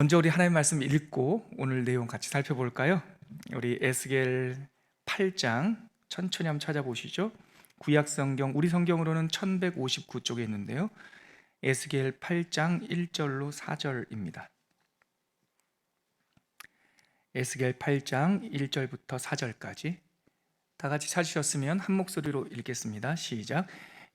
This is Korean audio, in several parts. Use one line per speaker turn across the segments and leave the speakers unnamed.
먼저 우리 하나님의 말씀 읽고 오늘 내용 같이 살펴볼까요? 우리 에스겔 8장 천천히 한번 찾아보시죠. 구약 성경, 우리 성경으로는 1159쪽에 있는데요. 에스겔 8장 1절로 4절입니다. 에스겔 8장 1절부터 4절까지 다 같이 찾으셨으면 한 목소리로 읽겠습니다. 시작.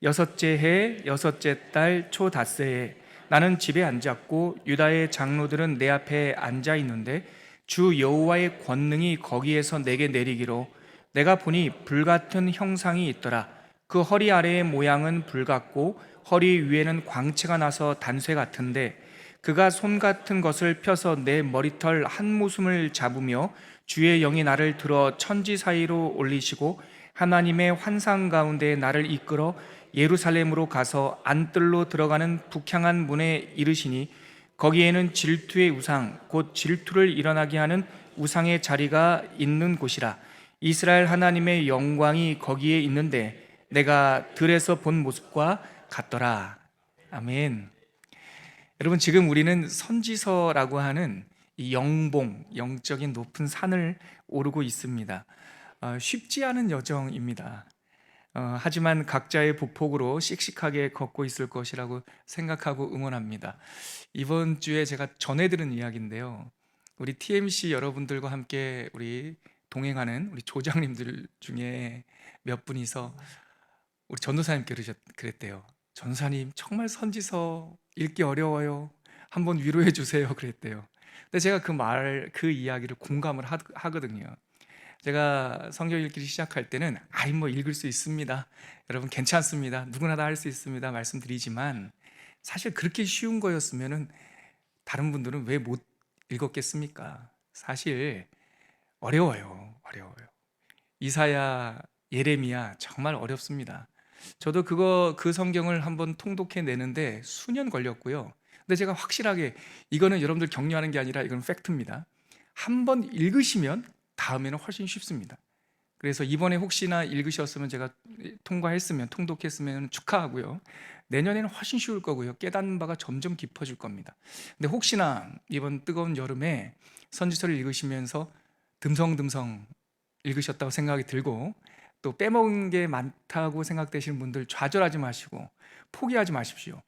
여섯째 해 여섯째 달 초닷새에 나는 집에 앉았고 유다의 장로들은 내 앞에 앉아 있는데 주 여호와의 권능이 거기에서 내게 내리기로 내가 보니 불같은 형상이 있더라. 그 허리 아래의 모양은 불같고 허리 위에는 광채가 나서 단쇠 같은데 그가 손 같은 것을 펴서 내 머리털 한 모숨을 잡으며 주의 영이 나를 들어 천지 사이로 올리시고 하나님의 환상 가운데 나를 이끌어 예루살렘으로 가서 안뜰로 들어가는 북향한 문에 이르시니 거기에는 질투의 우상 곧 질투를 일어나게 하는 우상의 자리가 있는 곳이라. 이스라엘 하나님의 영광이 거기에 있는데 내가 들에서 본 모습과 같더라. 아멘. 여러분, 지금 우리는 선지서라고 하는 이 영봉, 영적인 높은 산을 오르고 있습니다. 쉽지 않은 여정입니다. 하지만 각자의 보폭으로 씩씩하게 걷고 있을 것이라고 생각하고 응원합니다. 이번 주에 제가 전해들은 이야기인데요. 우리 TMC 여러분들과 함께 우리 동행하는 우리 조장님들 중에 몇 분이서 우리 전도사님께 그랬대요. 전도사님, 정말 선지서 읽기 어려워요. 한번 위로해 주세요. 그랬대요. 근데 제가 그 이야기를 공감을 하거든요. 제가 성경 읽기를 시작할 때는 뭐 읽을 수 있습니다. 여러분 괜찮습니다. 누구나 다 할 수 있습니다. 말씀드리지만 사실 그렇게 쉬운 거였으면은 다른 분들은 왜 못 읽었겠습니까? 사실 어려워요. 이사야, 예레미야 정말 어렵습니다. 저도 그 성경을 한번 통독해 내는데 수년 걸렸고요. 근데 제가 확실하게 이거는 여러분들 격려하는 게 아니라 이건 팩트입니다. 한번 읽으시면 다음에는 훨씬 쉽습니다. 그래서 이번에 혹시나 읽으셨으면 제가 통독했으면 축하하고요. 내년에는 훨씬 쉬울 거고요. 깨닫는 바가 점점 깊어질 겁니다. 근데 혹시나 이번 뜨거운 여름에 선지서를 읽으시면서 듬성듬성 읽으셨다고 생각이 들고 또 빼먹은 게 많다고 생각되시는 분들 좌절하지 마시고 포기하지 마십시오.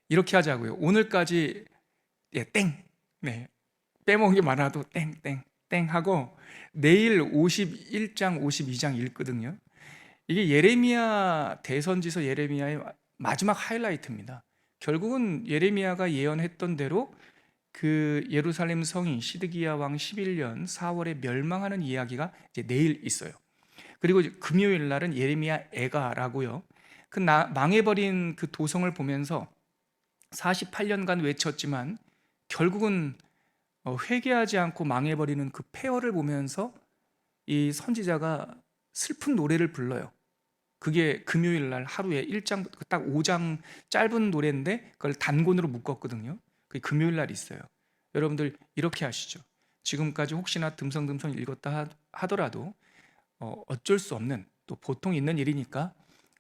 이렇게 하자고요. 오늘까지 땡! 네, 빼먹은 게 많아도 땡 하고 내일 51장, 52장 읽거든요. 이게 예레미야 대선지서 예레미야의 마지막 하이라이트입니다. 결국은 예레미야가 예언했던 대로 그 예루살렘 성이 시드기야 왕 11년 4월에 멸망하는 이야기가 이제 내일 있어요. 그리고 금요일 날은 예레미야 애가라고요. 망해버린 그 도성을 보면서 48년간 외쳤지만 결국은 회개하지 않고 망해버리는 그 폐허를 보면서 이 선지자가 슬픈 노래를 불러요. 그게 금요일 날 하루에 1장, 딱 5장 짧은 노래인데 그걸 단권으로 묶었거든요. 그게 금요일 날 있어요. 여러분들 이렇게 하시죠. 지금까지 혹시나 듬성듬성 읽었다 하더라도 어쩔 수 없는, 또 보통 있는 일이니까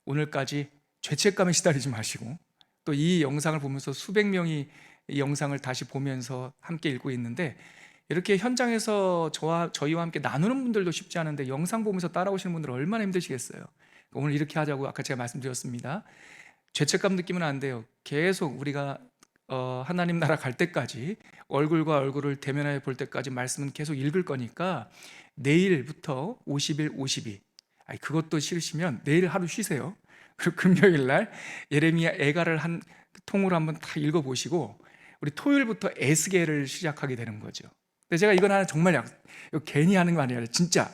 오늘까지 죄책감에 시달리지 마시고, 또 이 영상을 보면서 수백 명이 이 영상을 다시 보면서 함께 읽고 있는데, 이렇게 현장에서 저희와 함께 나누는 분들도 쉽지 않은데 영상 보면서 따라오시는 분들 얼마나 힘드시겠어요. 오늘 이렇게 하자고 아까 제가 말씀드렸습니다. 죄책감 느끼면 안 돼요. 계속 우리가 하나님 나라 갈 때까지, 얼굴과 얼굴을 대면하여 볼 때까지 말씀은 계속 읽을 거니까 내일부터 50일, 52, 그것도 싫으시면 내일 하루 쉬세요. 그리고 금요일 날 예레미야 애가를 한 통으로 한번 다 읽어보시고 우리 토요일부터 에스겔을 시작하게 되는 거죠. 근데 제가 이건 하나 정말 이거 괜히 하는 거 아니에요. 진짜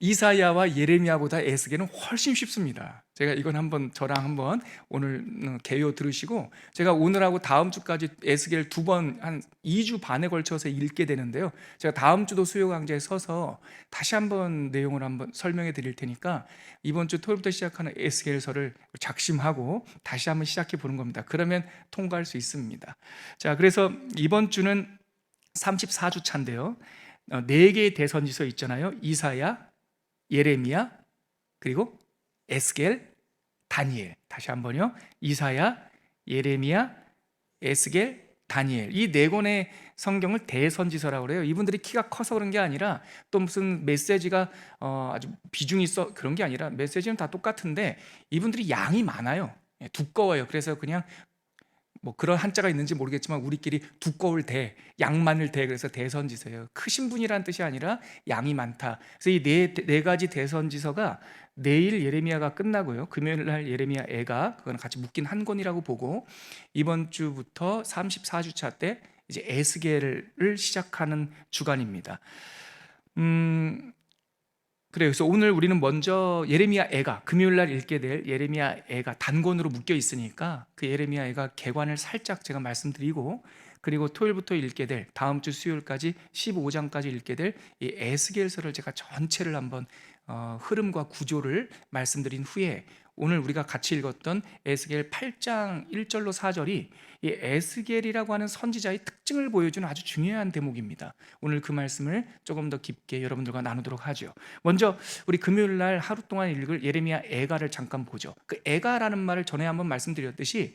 이사야와 예레미야보다 에스겔은 훨씬 쉽습니다. 제가 이건 저랑 한번 오늘 개요 들으시고, 제가 오늘하고 다음 주까지 에스겔 2번 한 2주 반에 걸쳐서 읽게 되는데요. 제가 다음 주도 수요 강좌에 서서 다시 한번 내용을 한번 설명해 드릴 테니까 이번 주 토요일부터 시작하는 에스겔서를 작심하고 다시 한번 시작해 보는 겁니다. 그러면 통과할 수 있습니다. 자, 그래서 이번 주는 34주 차인데요. 4개의 대선지서 있잖아요. 이사야, 예레미야, 그리고 에스겔, 다니엘. 다시 한번요. 이사야, 예레미야, 에스겔, 다니엘, 이 네 권의 성경을 대선지서라고 그래요. 이분들이 키가 커서 그런 게 아니라 또 무슨 메시지가 아주 비중이 있어 그런 게 아니라 메시지는 다 똑같은데 이분들이 양이 많아요. 예, 두꺼워요. 그래서 그냥 뭐 그런 한자가 있는지 모르겠지만 우리끼리 두꺼울 대, 양 많을 대, 그래서 대선지서예요. 크신 분이란 뜻이 아니라 양이 많다. 그래서 이 네 가지 대선지서가 내일 예레미야가 끝나고요, 금요일 날 예레미야 애가, 그거는 같이 묶인 한 권이라고 보고, 이번 주부터 34주차 때 이제 에스겔을 시작하는 주간입니다. 그래요. 그래서 오늘 우리는 먼저 예레미야 애가, 금요일 날 읽게 될 예레미야 애가 단권으로 묶여 있으니까 그 예레미야 애가 개관을 살짝 제가 말씀드리고, 그리고 토요일부터 읽게 될, 다음 주 수요일까지 15장까지 읽게 될 이 에스겔서를 제가 전체를 한번 흐름과 구조를 말씀드린 후에, 오늘 우리가 같이 읽었던 에스겔 8장 1절로 4절이 이 에스겔이라고 하는 선지자의 특징을 보여주는 아주 중요한 대목입니다. 오늘 그 말씀을 조금 더 깊게 여러분들과 나누도록 하죠. 먼저 우리 금요일 날 하루 동안 읽을 예레미야 애가를 잠깐 보죠. 그 애가라는 말을 전에 한번 말씀드렸듯이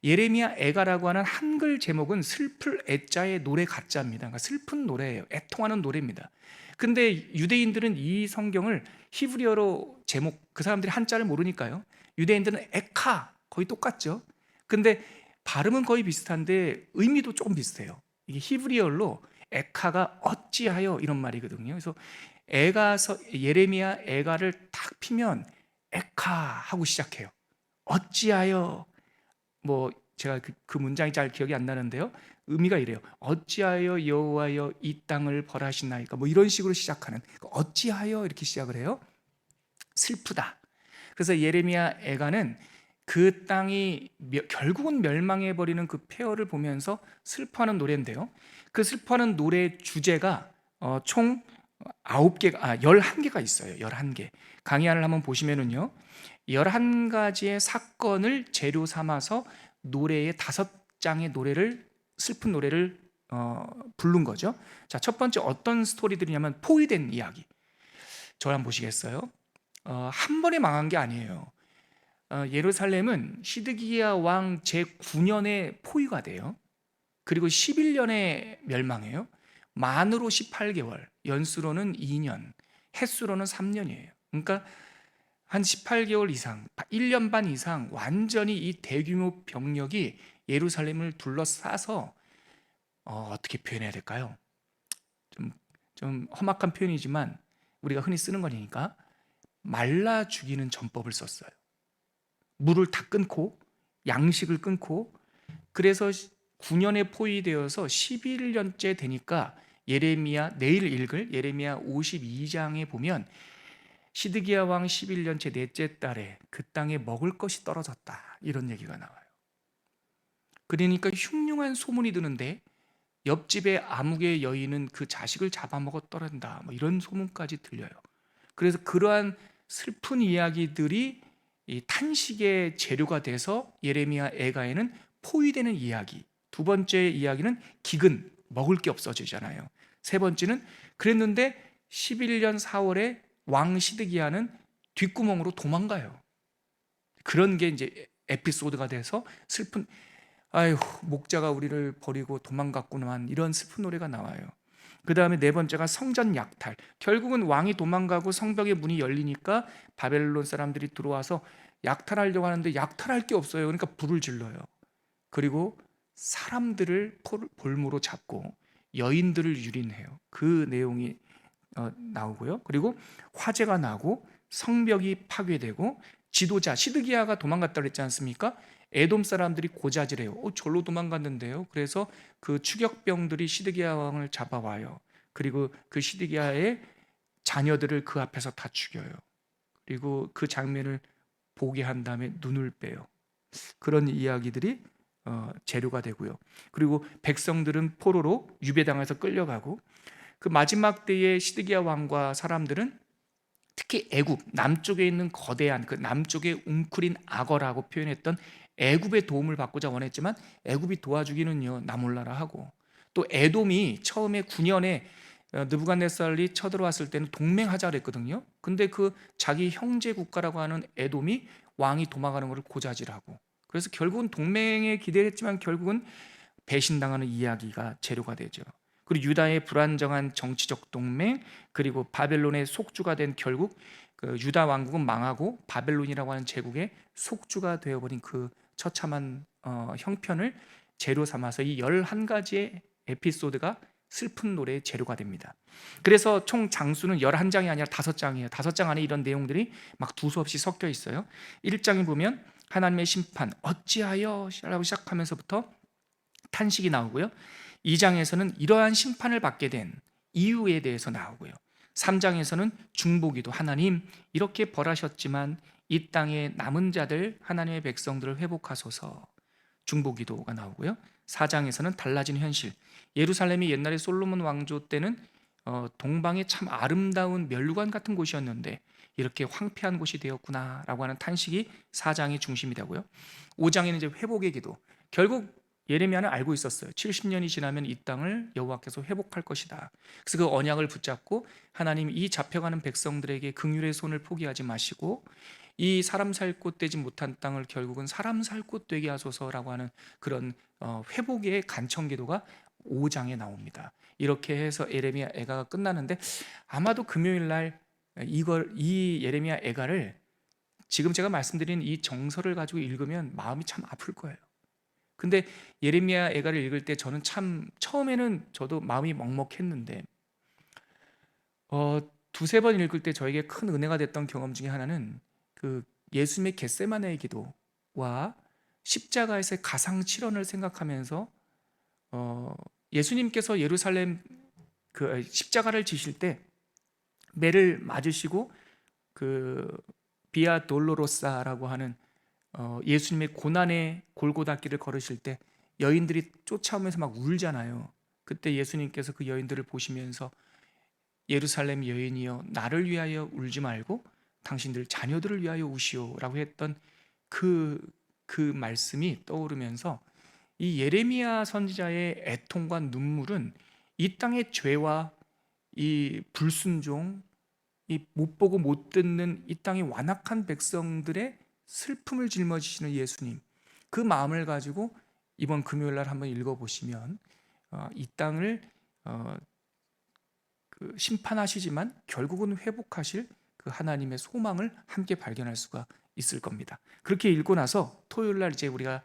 예레미야 애가라고 하는 한글 제목은 슬플 애자의 노래 가짜입니다. 그러니까 슬픈 노래예요. 애통하는 노래입니다. 근데 유대인들은 이 성경을 히브리어로 제목, 그 사람들이 한자를 모르니까요, 유대인들은 에카, 거의 똑같죠. 근데 발음은 거의 비슷한데 의미도 조금 비슷해요. 이게 히브리어로 에카가 어찌하여 이런 말이거든요. 그래서 애가서, 예레미야 애가를 딱 피면 에카 하고 시작해요. 어찌하여, 뭐 제가 그 문장이 잘 기억이 안 나는데요, 의미가 이래요. 어찌하여 여호와여 이 땅을 벌하시나이까, 뭐 이런 식으로 시작하는, 어찌하여 이렇게 시작을 해요. 슬프다. 그래서 예레미야 애가는 그 땅이 결국은 멸망해 버리는 그 폐허를 보면서 슬퍼하는 노래인데요, 그 슬퍼하는 노래 주제가 총 11개가 있어요. 11개. 강의안을 한번 보시면은요, 11가지의 사건을 재료 삼아서 노래의 5장의 노래를, 슬픈 노래를 부른 거죠. 자, 첫 번째 어떤 스토리들이냐면 포위된 이야기. 저를 한번 보시겠어요? 한 번에 망한 게 아니에요. 예루살렘은 시드기야 왕 제9년에 포위가 돼요. 그리고 11년에 멸망해요. 만으로 18개월, 연수로는 2년, 햇수로는 3년이에요. 그러니까 한 18개월 이상, 1년 반 이상 완전히 이 대규모 병력이 예루살렘을 둘러싸서 어떻게 표현해야 될까요? 좀 험악한 표현이지만 우리가 흔히 쓰는 거니까 말라 죽이는 전법을 썼어요. 물을 다 끊고 양식을 끊고, 그래서 9년에 포위되어서 11년째 되니까 예레미야, 내일 읽을 예레미야 52장에 보면 시드기야 왕 11년째 넷째 달에 그 땅에 먹을 것이 떨어졌다, 이런 얘기가 나와요. 그러니까 흉흉한 소문이 드는데 옆집의 아무개 여인은 그 자식을 잡아먹어 떨어진다, 뭐 이런 소문까지 들려요. 그래서 그러한 슬픈 이야기들이 이 탄식의 재료가 돼서 예레미야 애가에는 포위되는 이야기, 두 번째 이야기는 기근, 먹을 게 없어지잖아요. 세 번째는 그랬는데 11년 4월에 왕 시드기야는 뒷구멍으로 도망가요. 그런 게 이제 에피소드가 돼서 슬픈, 아유 목자가 우리를 버리고 도망갔구만, 이런 슬픈 노래가 나와요. 그 다음에 네 번째가 성전 약탈. 결국은 왕이 도망가고 성벽의 문이 열리니까 바벨론 사람들이 들어와서 약탈하려고 하는데 약탈할 게 없어요. 그러니까 불을 질러요. 그리고 사람들을 볼모로 잡고 여인들을 유린해요. 그 내용이 나오고요. 그리고 화재가 나고 성벽이 파괴되고, 지도자 시드기야가 도망갔다 그랬지 않습니까? 에돔 사람들이 고자질해요. 절로 도망갔는데요. 그래서 그 추격병들이 시드기야 왕을 잡아와요. 그리고 그 시드기야의 자녀들을 그 앞에서 다 죽여요. 그리고 그 장면을 보게 한 다음에 눈을 빼요. 그런 이야기들이 재료가 되고요. 그리고 백성들은 포로로 유배당해서 끌려가고, 그 마지막 때의 시드기야 왕과 사람들은 특히 애굽 남쪽에 있는 거대한, 그 남쪽에 웅크린 악어라고 표현했던 애굽의 도움을 받고자 원했지만 애굽이 도와주기는요 나몰라라 하고, 또 에돔이 처음에 9년에 느부갓네살이 쳐들어왔을 때는 동맹하자 그랬거든요. 근데 그 자기 형제 국가라고 하는 에돔이 왕이 도망가는 것을 고자질하고, 그래서 결국은 동맹에 기대했지만 결국은 배신당하는 이야기가 재료가 되죠. 그리고 유다의 불안정한 정치적 동맹, 그리고 바벨론의 속주가 된, 결국 그 유다 왕국은 망하고 바벨론이라고 하는 제국의 속주가 되어버린 그 처참한 형편을 재료 삼아서 이 11가지의 에피소드가 슬픈 노래의 재료가 됩니다. 그래서 총 장수는 11장이 아니라 5장이에요. 5장 안에 이런 내용들이 막 두서없이 섞여 있어요. 1장에 보면 하나님의 심판, 어찌하여 라고 시작하면서부터 탄식이 나오고요. 2장에서는 이러한 심판을 받게 된 이유에 대해서 나오고요. 3장에서는 중보기도, 하나님 이렇게 벌하셨지만 이 땅의 남은 자들, 하나님의 백성들을 회복하소서, 중보기도가 나오고요. 4장에서는 달라진 현실, 예루살렘이 옛날에 솔로몬 왕조 때는 동방의 참 아름다운 멸관 같은 곳이었는데 이렇게 황폐한 곳이 되었구나라고 하는 탄식이 4장의 중심이 되고요. 5장에는 이제 회복의 기도, 결국 예레미야는 알고 있었어요. 70년이 지나면 이 땅을 여호와께서 회복할 것이다. 그래서 그 언약을 붙잡고 하나님, 이 잡혀가는 백성들에게 긍휼의 손을 포기하지 마시고 이 사람 살 곳 되지 못한 땅을 결국은 사람 살 곳 되게 하소서라고 하는 그런 회복의 간청 기도가 5장에 나옵니다. 이렇게 해서 예레미야 애가가 끝나는데, 아마도 금요일 날 이 예레미야 애가를 지금 제가 말씀드린 이 정서를 가지고 읽으면 마음이 참 아플 거예요. 근데 예레미야 애가를 읽을 때 저는 참 처음에는 저도 마음이 먹먹했는데 두세 번 읽을 때 저에게 큰 은혜가 됐던 경험 중에 하나는 그 예수님의 겟세마네의 기도와 십자가에서의 가상 실현을 생각하면서 예수님께서 예루살렘 그 십자가를 지실 때 매를 맞으시고 그 비아 돌로로사라고 하는 예수님의 고난의 골고다길을 걸으실 때 여인들이 쫓아오면서 막 울잖아요. 그때 예수님께서 그 여인들을 보시면서 예루살렘 여인이여 나를 위하여 울지 말고 당신들 자녀들을 위하여 우시오라고 했던 그 말씀이 떠오르면서 이 예레미야 선지자의 애통과 눈물은 이 땅의 죄와 이 불순종, 이 못 보고 못 듣는 이 땅의 완악한 백성들의 슬픔을 짊어지시는 예수님, 그 마음을 가지고 이번 금요일 날 한번 읽어보시면 이 땅을 그 심판하시지만 결국은 회복하실 그 하나님의 소망을 함께 발견할 수가 있을 겁니다. 그렇게 읽고 나서 토요일 날 이제 우리가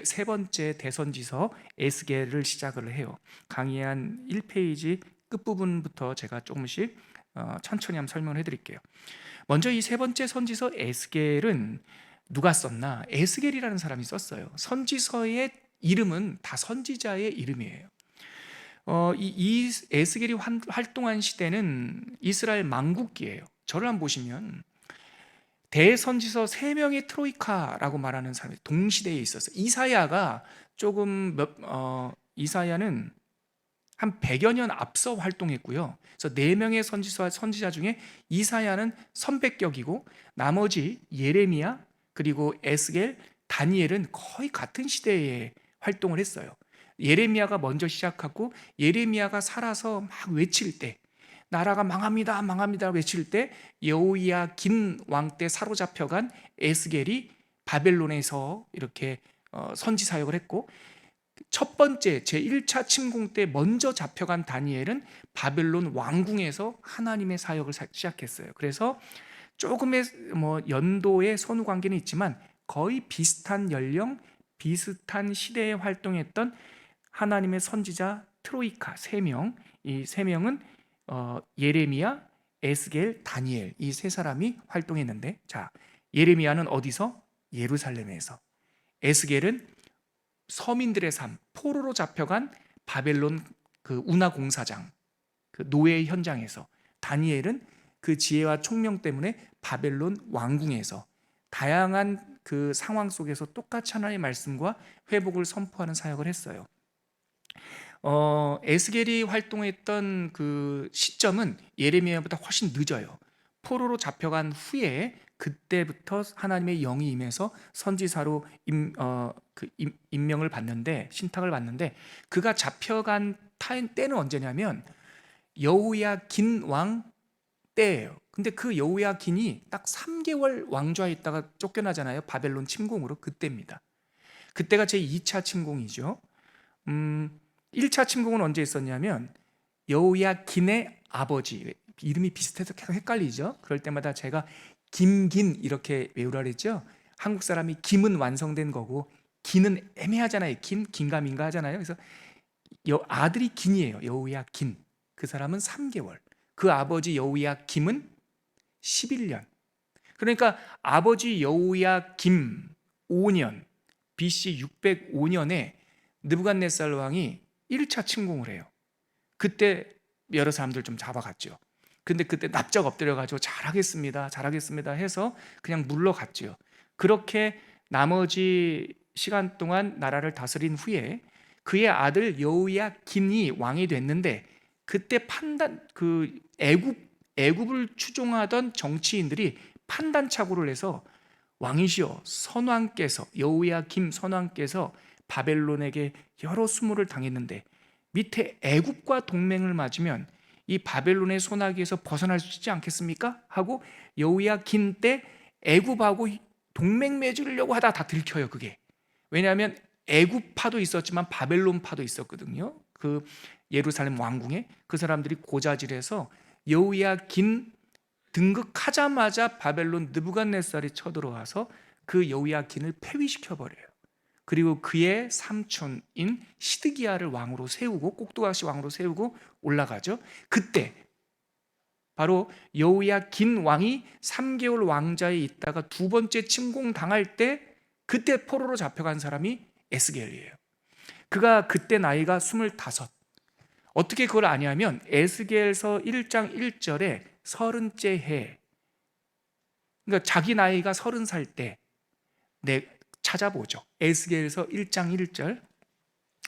세 번째 대선지서 에스겔을 시작을 해요. 강의 한 1페이지 끝부분부터 제가 조금씩 천천히 한번 설명을 해드릴게요. 먼저 이 세 번째 선지서 에스겔은 누가 썼나? 에스겔이라는 사람이 썼어요. 선지서의 이름은 다 선지자의 이름이에요. 이 에스겔이 활동한 시대는 이스라엘 망국기예요. 저를 한번 보시면 대선지서 3명의 트로이카라고 말하는 사람이 동시대에 있었어요. 이사야가 이사야는 한 100여 년 앞서 활동했고요. 그래서 4명의 선지자 중에 이사야는 선배격이고 나머지 예레미야, 그리고 에스겔, 다니엘은 거의 같은 시대에 활동을 했어요. 예레미야가 먼저 시작하고 예레미야가 살아서 막 외칠 때, 나라가 망합니다 망합니다 외칠 때 여호야긴 왕 때 사로잡혀간 에스겔이 바벨론에서 이렇게 선지 사역을 했고, 첫 번째 제1차 침공 때 먼저 잡혀간 다니엘은 바벨론 왕궁에서 하나님의 사역을 시작했어요. 그래서 조금의 연도의 선후 관계는 있지만 거의 비슷한 연령, 비슷한 시대에 활동했던 하나님의 선지자 트로이카 3명, 이 3명은 예레미야, 에스겔, 다니엘, 이 3사람이 활동했는데, 자, 예레미야는 어디서? 예루살렘에서. 에스겔은 서민들의 삶, 포로로 잡혀간 바벨론 그 운하 공사장, 그 노예 현장에서. 다니엘은 그 지혜와 총명 때문에 바벨론 왕궁에서 다양한 그 상황 속에서 똑같이 하나님의 말씀과 회복을 선포하는 사역을 했어요. 에스겔이 활동했던 그 시점은 예레미야보다 훨씬 늦어요. 포로로 잡혀간 후에 그때부터 하나님의 영이 임해서 선지사로 임명을 받는데, 신탁을 받는데, 그가 잡혀간 때는 언제냐면 여호야긴 왕 때예요. 근데 그 여호야긴이 딱 3개월 왕좌에 있다가 쫓겨나잖아요. 바벨론 침공으로. 그때입니다. 그때가 제2차 침공이죠. 1차 침공은 언제 있었냐면 여호야긴의 아버지, 이름이 비슷해서 계속 헷갈리죠. 그럴 때마다 제가 김긴 이렇게 외우라 그랬죠. 한국 사람이 김은 완성된 거고 긴은 애매하잖아요. 긴가민가 하잖아요. 그래서 아들이 긴이에요. 여호야긴. 그 사람은 3개월. 그 아버지 여호야김은 11년. 그러니까 아버지 여호야김 5년, BC 605년에 느부갓네살 왕이 1차 침공을 해요. 그때 여러 사람들 좀 잡아갔죠. 근데 그때 납작 엎드려가지고 잘하겠습니다 해서 그냥 물러갔죠. 그렇게 나머지 시간 동안 나라를 다스린 후에 그의 아들 여호야긴이 왕이 됐는데, 그때 애굽을 추종하던 정치인들이 판단착오를 해서 왕이시여, 여호야김 선왕께서 바벨론에게 여러 수모를 당했는데 밑에 애굽과 동맹을 맺으면 이 바벨론의 손아귀에서 벗어날 수 있지 않겠습니까? 하고 여호야긴 때 애굽하고 동맹 맺으려고 하다 다 들켜요. 그게 왜냐하면 애굽파도 있었지만 바벨론파도 있었거든요. 그 예루살렘 왕궁에 그 사람들이 고자질해서 여호야긴 등극하자마자 바벨론 느부갓네살이 쳐들어와서 그 여호야긴을 폐위시켜 버려요. 그리고 그의 삼촌인 시드기야를 왕으로 세우고, 꼭두가시 왕으로 세우고 올라가죠. 그때 바로 여호야긴 왕이 3개월 왕자에 있다가 두 번째 침공 당할 때 그때 포로로 잡혀간 사람이 에스겔이에요. 그가 그때 나이가 25. 어떻게 그걸 아냐면 에스겔서 1장 1절에 30째 해, 그러니까 자기 나이가 30살 때 찾아보죠. 에스겔서 1장 1절.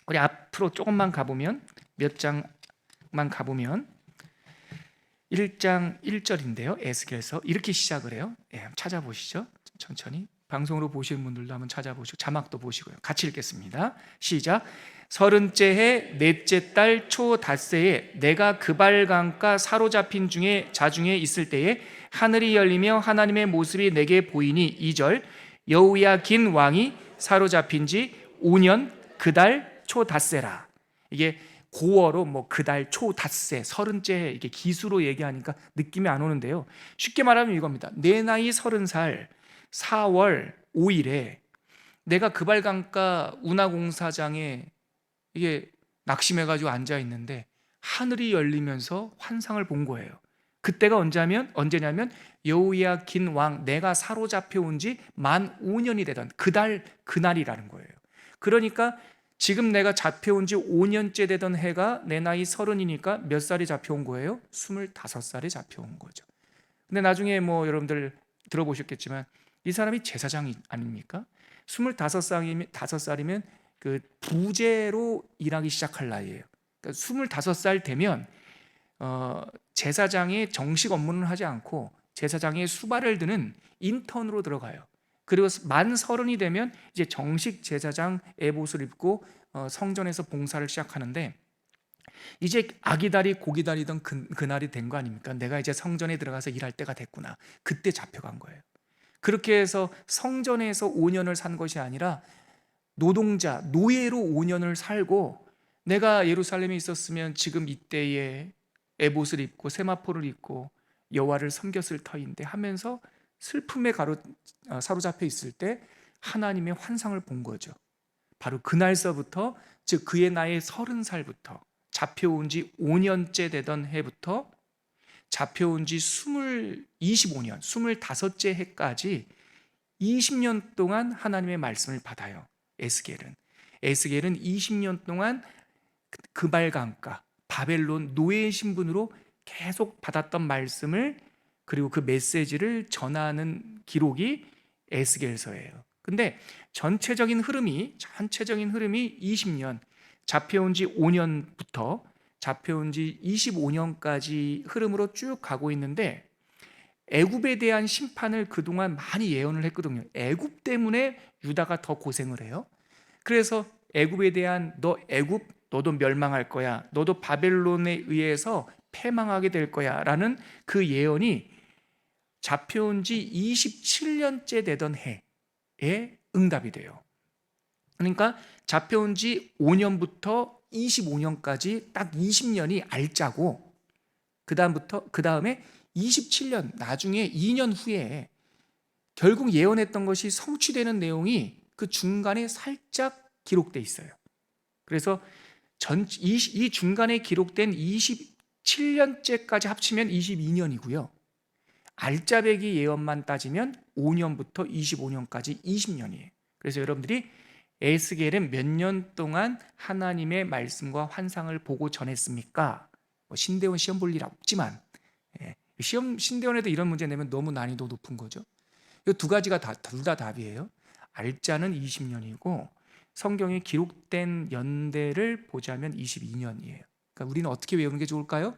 우리 앞으로 조금만 가보면, 몇 장만 가보면 1장 1절인데요. 에스겔서 이렇게 시작을 해요. 찾아보시죠. 천천히. 방송으로 보시는 분들도 한번 찾아보시고 자막도 보시고요. 같이 읽겠습니다. 시작. 30째 해 넷째 달 초 닷새에 내가 그발강가 사로잡힌 자중에 있을 때에 하늘이 열리며 하나님의 모습이 내게 보이니 2절. 여호야긴 왕이 사로잡힌 지 5년 그달 초 닷새라. 이게 고어로 그달 초 닷새 30째 해, 이게 기수로 얘기하니까 느낌이 안 오는데요. 쉽게 말하면 이겁니다. 내 나이 30살 4월 5일에 내가 그발강가 운하공사장에 이게 낙심해가지고 앉아 있는데 하늘이 열리면서 환상을 본 거예요. 그때가 언제냐면 여호야긴 왕 내가 사로잡혀 온 지 만 5년이 되던 그날이라는 거예요. 그러니까 지금 내가 잡혀온 지 5년째 되던 해가 내 나이 30이니까 몇 살이 잡혀온 거예요? 25살에 잡혀온 거죠. 근데 나중에 여러분들 들어보셨겠지만 이 사람이 제사장 아닙니까? 25살이면 그 부제로 일하기 시작할 나이예요. 그러니까 25살 되면 제사장의 정식 업무는 하지 않고 제사장의 수발을 드는 인턴으로 들어가요. 그리고 만 30이 되면 이제 정식 제사장 에봇을 입고 성전에서 봉사를 시작하는데, 이제 아기다리 고기다리던 그날이 된 거 아닙니까? 내가 이제 성전에 들어가서 일할 때가 됐구나. 그때 잡혀간 거예요. 그렇게 해서 성전에서 5년을 산 것이 아니라 노예로 5년을 살고, 내가 예루살렘에 있었으면 지금 이때에 에봇을 입고 세마포를 입고 여호와를 섬겼을 터인데 하면서 슬픔에 사로잡혀 있을 때 하나님의 환상을 본 거죠. 바로 그날서부터, 즉 그의 나이 30살부터 잡혀온 지 5년째 되던 해부터 잡혀온 지 25년, 25째 해까지 20년 동안 하나님의 말씀을 받아요. 에스겔은 20년 동안 그발강가 바벨론 노예 신분으로 계속 받았던 말씀을, 그리고 그 메시지를 전하는 기록이 에스겔서예요. 근데 전체적인 흐름이 20년, 잡혀온 지 5년부터 잡혀온 지 25년까지 흐름으로 쭉 가고 있는데, 애굽에 대한 심판을 그동안 많이 예언을 했거든요. 애굽 때문에 유다가 더 고생을 해요. 그래서 애굽에 대한 너도 멸망할 거야, 너도 바벨론에 의해서 패망하게 될 거야 라는 그 예언이 잡혀온 지 27년째 되던 해에 응답이 돼요. 그러니까 잡혀온 지 5년부터 25년까지 딱 20년이 알짜고, 그 다음에 27년, 나중에 2년 후에 결국 예언했던 것이 성취되는 내용이 그 중간에 살짝 기록돼 있어요. 그래서 이 중간에 기록된 27년째까지 합치면 22년이고요. 알짜배기 예언만 따지면 5년부터 25년까지 20년이에요. 그래서 여러분들이 에스겔은 몇 년 동안 하나님의 말씀과 환상을 보고 전했습니까? 신대원 시험 볼 일 없지만, 신대원에도 이런 문제 내면 너무 난이도 높은 거죠. 이 두 가지가 둘 다 답이에요. 알짜는 20년이고 성경에 기록된 연대를 보자면 22년이에요. 그러니까 우리는 어떻게 외우는 게 좋을까요?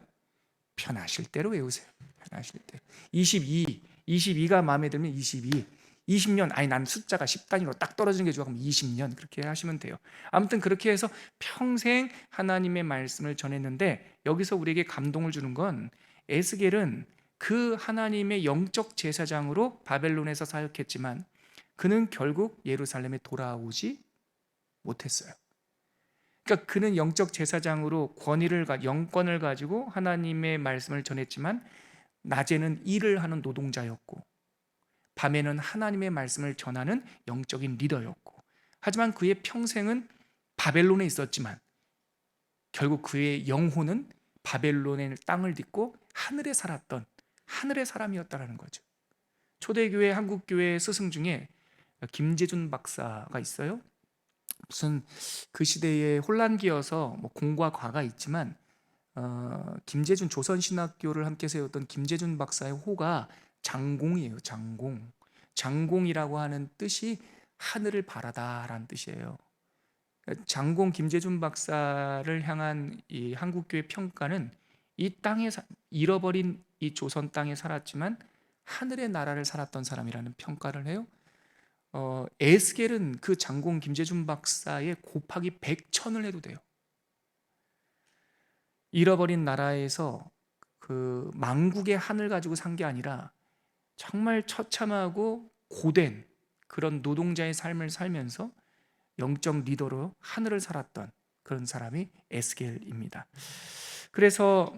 편하실 대로 외우세요. 편하실 대. 22가 마음에 들면 22, 20년, 아니 난 숫자가 10단위로 딱 떨어지는 게 좋아 그럼 20년 그렇게 하시면 돼요. 아무튼 그렇게 해서 평생 하나님의 말씀을 전했는데, 여기서 우리에게 감동을 주는 건 에스겔은 그 하나님의 영적 제사장으로 바벨론에서 사역했지만 그는 결국 예루살렘에 돌아오지 못했어요. 그러니까 그는 영적 제사장으로 영권을 가지고 하나님의 말씀을 전했지만 낮에는 일을 하는 노동자였고 밤에는 하나님의 말씀을 전하는 영적인 리더였고, 하지만 그의 평생은 바벨론에 있었지만 결국 그의 영혼은 바벨론의 땅을 딛고 하늘에 살았던 하늘의 사람이었다라는 거죠. 초대교회 한국교회 스승 중에 김재준 박사가 있어요. 무슨 그 시대에 혼란기여서 공과 과가 있지만 김재준, 조선신학교를 함께 세웠던 김재준 박사의 호가 장공이에요. 장공이라고 하는 뜻이 하늘을 바라다라는 뜻이에요. 장공 김재준 박사를 향한 이 한국교회 평가는 이 땅에 잃어버린 이 조선 땅에 살았지만 하늘의 나라를 살았던 사람이라는 평가를 해요. 에스겔은 그 장공 김재준 박사의 곱하기 100천을 해도 돼요. 잃어버린 나라에서 그 망국의 한을 가지고 산 게 아니라 정말 처참하고 고된 그런 노동자의 삶을 살면서 영적 리더로 하늘을 살았던 그런 사람이 에스겔입니다. 그래서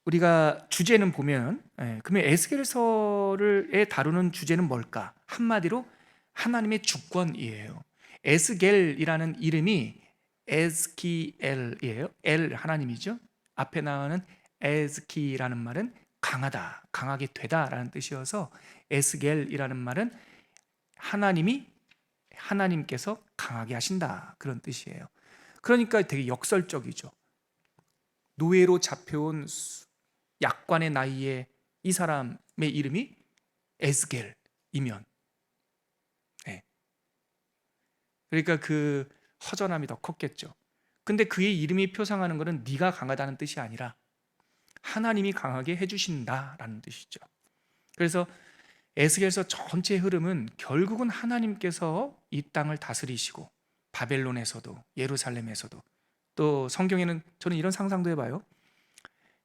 우리가 주제는 보면, 그러면 에스겔서를 다루는 주제는 뭘까? 한마디로 하나님의 주권이에요. 에스겔이라는 이름이 에스키엘이에요. 엘 하나님이죠. 앞에 나오는 에스키라는 말은 강하다, 강하게 되다라는 뜻이어서 에스겔이라는 말은 하나님께서 강하게 하신다 그런 뜻이에요. 그러니까 되게 역설적이죠. 노예로 잡혀온 약관의 나이에 이 사람의 이름이 에스겔이면, 그러니까 그 허전함이 더 컸겠죠. 근데 그의 이름이 표상하는 것은 네가 강하다는 뜻이 아니라 하나님이 강하게 해주신다라는 뜻이죠. 그래서 에스겔서 전체 흐름은 결국은 하나님께서 이 땅을 다스리시고 바벨론에서도 예루살렘에서도, 또 성경에는 저는 이런 상상도 해봐요.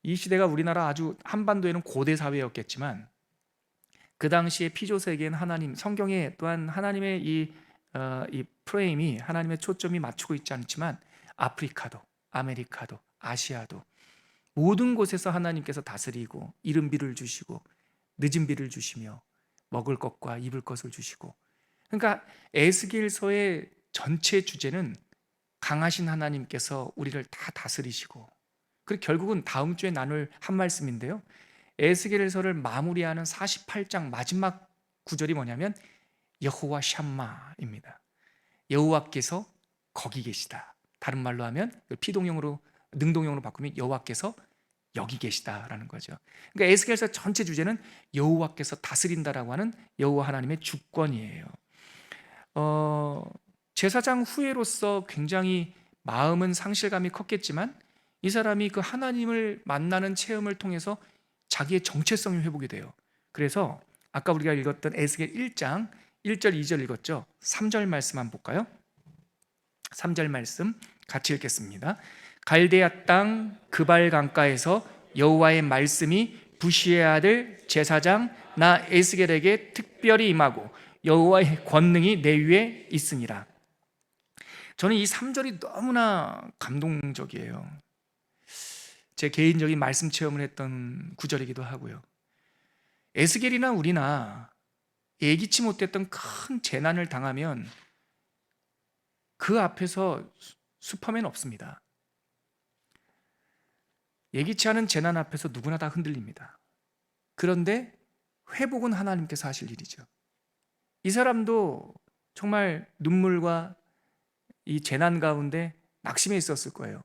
이 시대가 우리나라 아주 한반도에는 고대 사회였겠지만 그 당시에 피조세계는 하나님, 성경에 또한 하나님의 이 프레임이, 하나님의 초점이 맞추고 있지 않지만 아프리카도, 아메리카도, 아시아도 모든 곳에서 하나님께서 다스리고 이른 비를 주시고 늦은 비를 주시며 먹을 것과 입을 것을 주시고, 그러니까 에스겔서의 전체 주제는 강하신 하나님께서 우리를 다 다스리시고, 그리고 결국은 다음 주에 나눌 한 말씀인데요, 에스겔서를 마무리하는 48장 마지막 구절이 뭐냐면 여호와 샴마입니다. 여호와께서 거기 계시다. 다른 말로 하면 피동용으로, 능동용으로 바꾸면 여호와께서 여기 계시다라는 거죠. 그러니까 에스겔서 전체 주제는 여호와께서 다스린다라고 하는 여호와 하나님의 주권이에요. 제사장 후예로서 굉장히 마음은 상실감이 컸겠지만 이 사람이 그 하나님을 만나는 체험을 통해서 자기의 정체성이 회복이 돼요. 그래서 아까 우리가 읽었던 에스겔 1장 1절 2절 읽었죠. 3절 말씀 한번 볼까요? 3절 말씀 같이 읽겠습니다. 갈대아 땅 그발 강가에서 여호와의 말씀이 부시의 아들 제사장 나 에스겔에게 특별히 임하고 여호와의 권능이 내 위에 있으니라. 저는 이 3절이 너무나 감동적이에요. 제 개인적인 말씀 체험을 했던 구절이기도 하고요. 에스겔이나 우리나 예기치 못했던 큰 재난을 당하면 그 앞에서 슈퍼맨 없습니다. 예기치 않은 재난 앞에서 누구나 다 흔들립니다. 그런데 회복은 하나님께서 하실 일이죠. 이 사람도 정말 눈물과 이 재난 가운데 낙심해 있었을 거예요.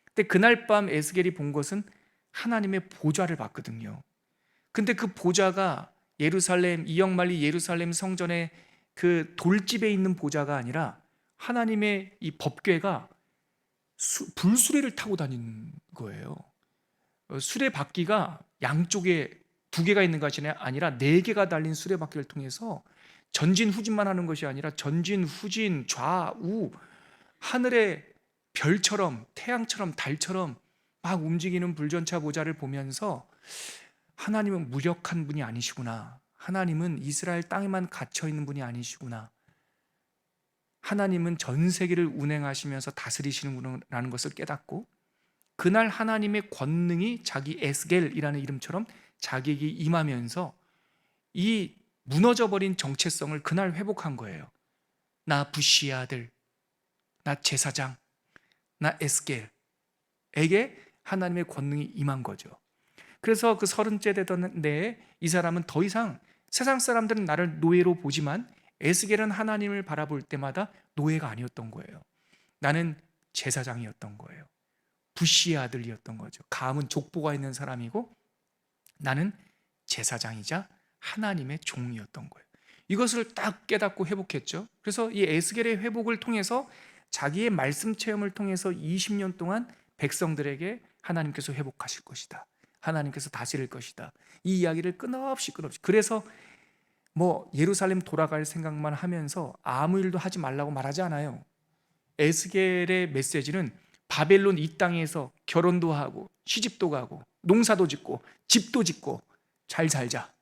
근데 그날 밤 에스겔이 본 것은 하나님의 보좌를 봤거든요. 근데 그 보좌가 예루살렘, 이역만리 예루살렘 성전의 그 돌집에 있는 보좌가 아니라 하나님의 이 법궤가 불수레를 타고 다니는 거예요. 수레바퀴가 양쪽에 2개가 있는 것이 아니라 4개가 달린 수레바퀴를 통해서 전진 후진만 하는 것이 아니라 전진 후진 좌우 하늘의 별처럼 태양처럼 달처럼 막 움직이는 불전차 보좌를 보면서 하나님은 무력한 분이 아니시구나, 하나님은 이스라엘 땅에만 갇혀 있는 분이 아니시구나, 하나님은 전 세계를 운행하시면서 다스리시는구나라는 것을 깨닫고, 그날 하나님의 권능이 자기 에스겔이라는 이름처럼 자기에게 임하면서 이 무너져버린 정체성을 그날 회복한 거예요. 나 부시의 아들, 나 제사장, 나 에스겔에게 하나님의 권능이 임한 거죠. 그래서 그 30째 되던 해에 이 사람은 더 이상, 세상 사람들은 나를 노예로 보지만 에스겔은 하나님을 바라볼 때마다 노예가 아니었던 거예요. 나는 제사장이었던 거예요. 부시의 아들이었던 거죠. 감은 족보가 있는 사람이고 나는 제사장이자 하나님의 종이었던 거예요. 이것을 딱 깨닫고 회복했죠. 그래서 이 에스겔의 회복을 통해서 자기의 말씀 체험을 통해서 20년 동안 백성들에게 하나님께서 회복하실 것이다, 하나님께서 다스릴 것이다, 이 이야기를 끊없이 그래서 예루살렘 돌아갈 생각만 하면서 아무 일도 하지 말라고 말하지 않아요. 에스겔의 메시지는 바벨론 이 땅에서 결혼도 하고 시집도 가고 농사도 짓고 집도 짓고 잘 살자.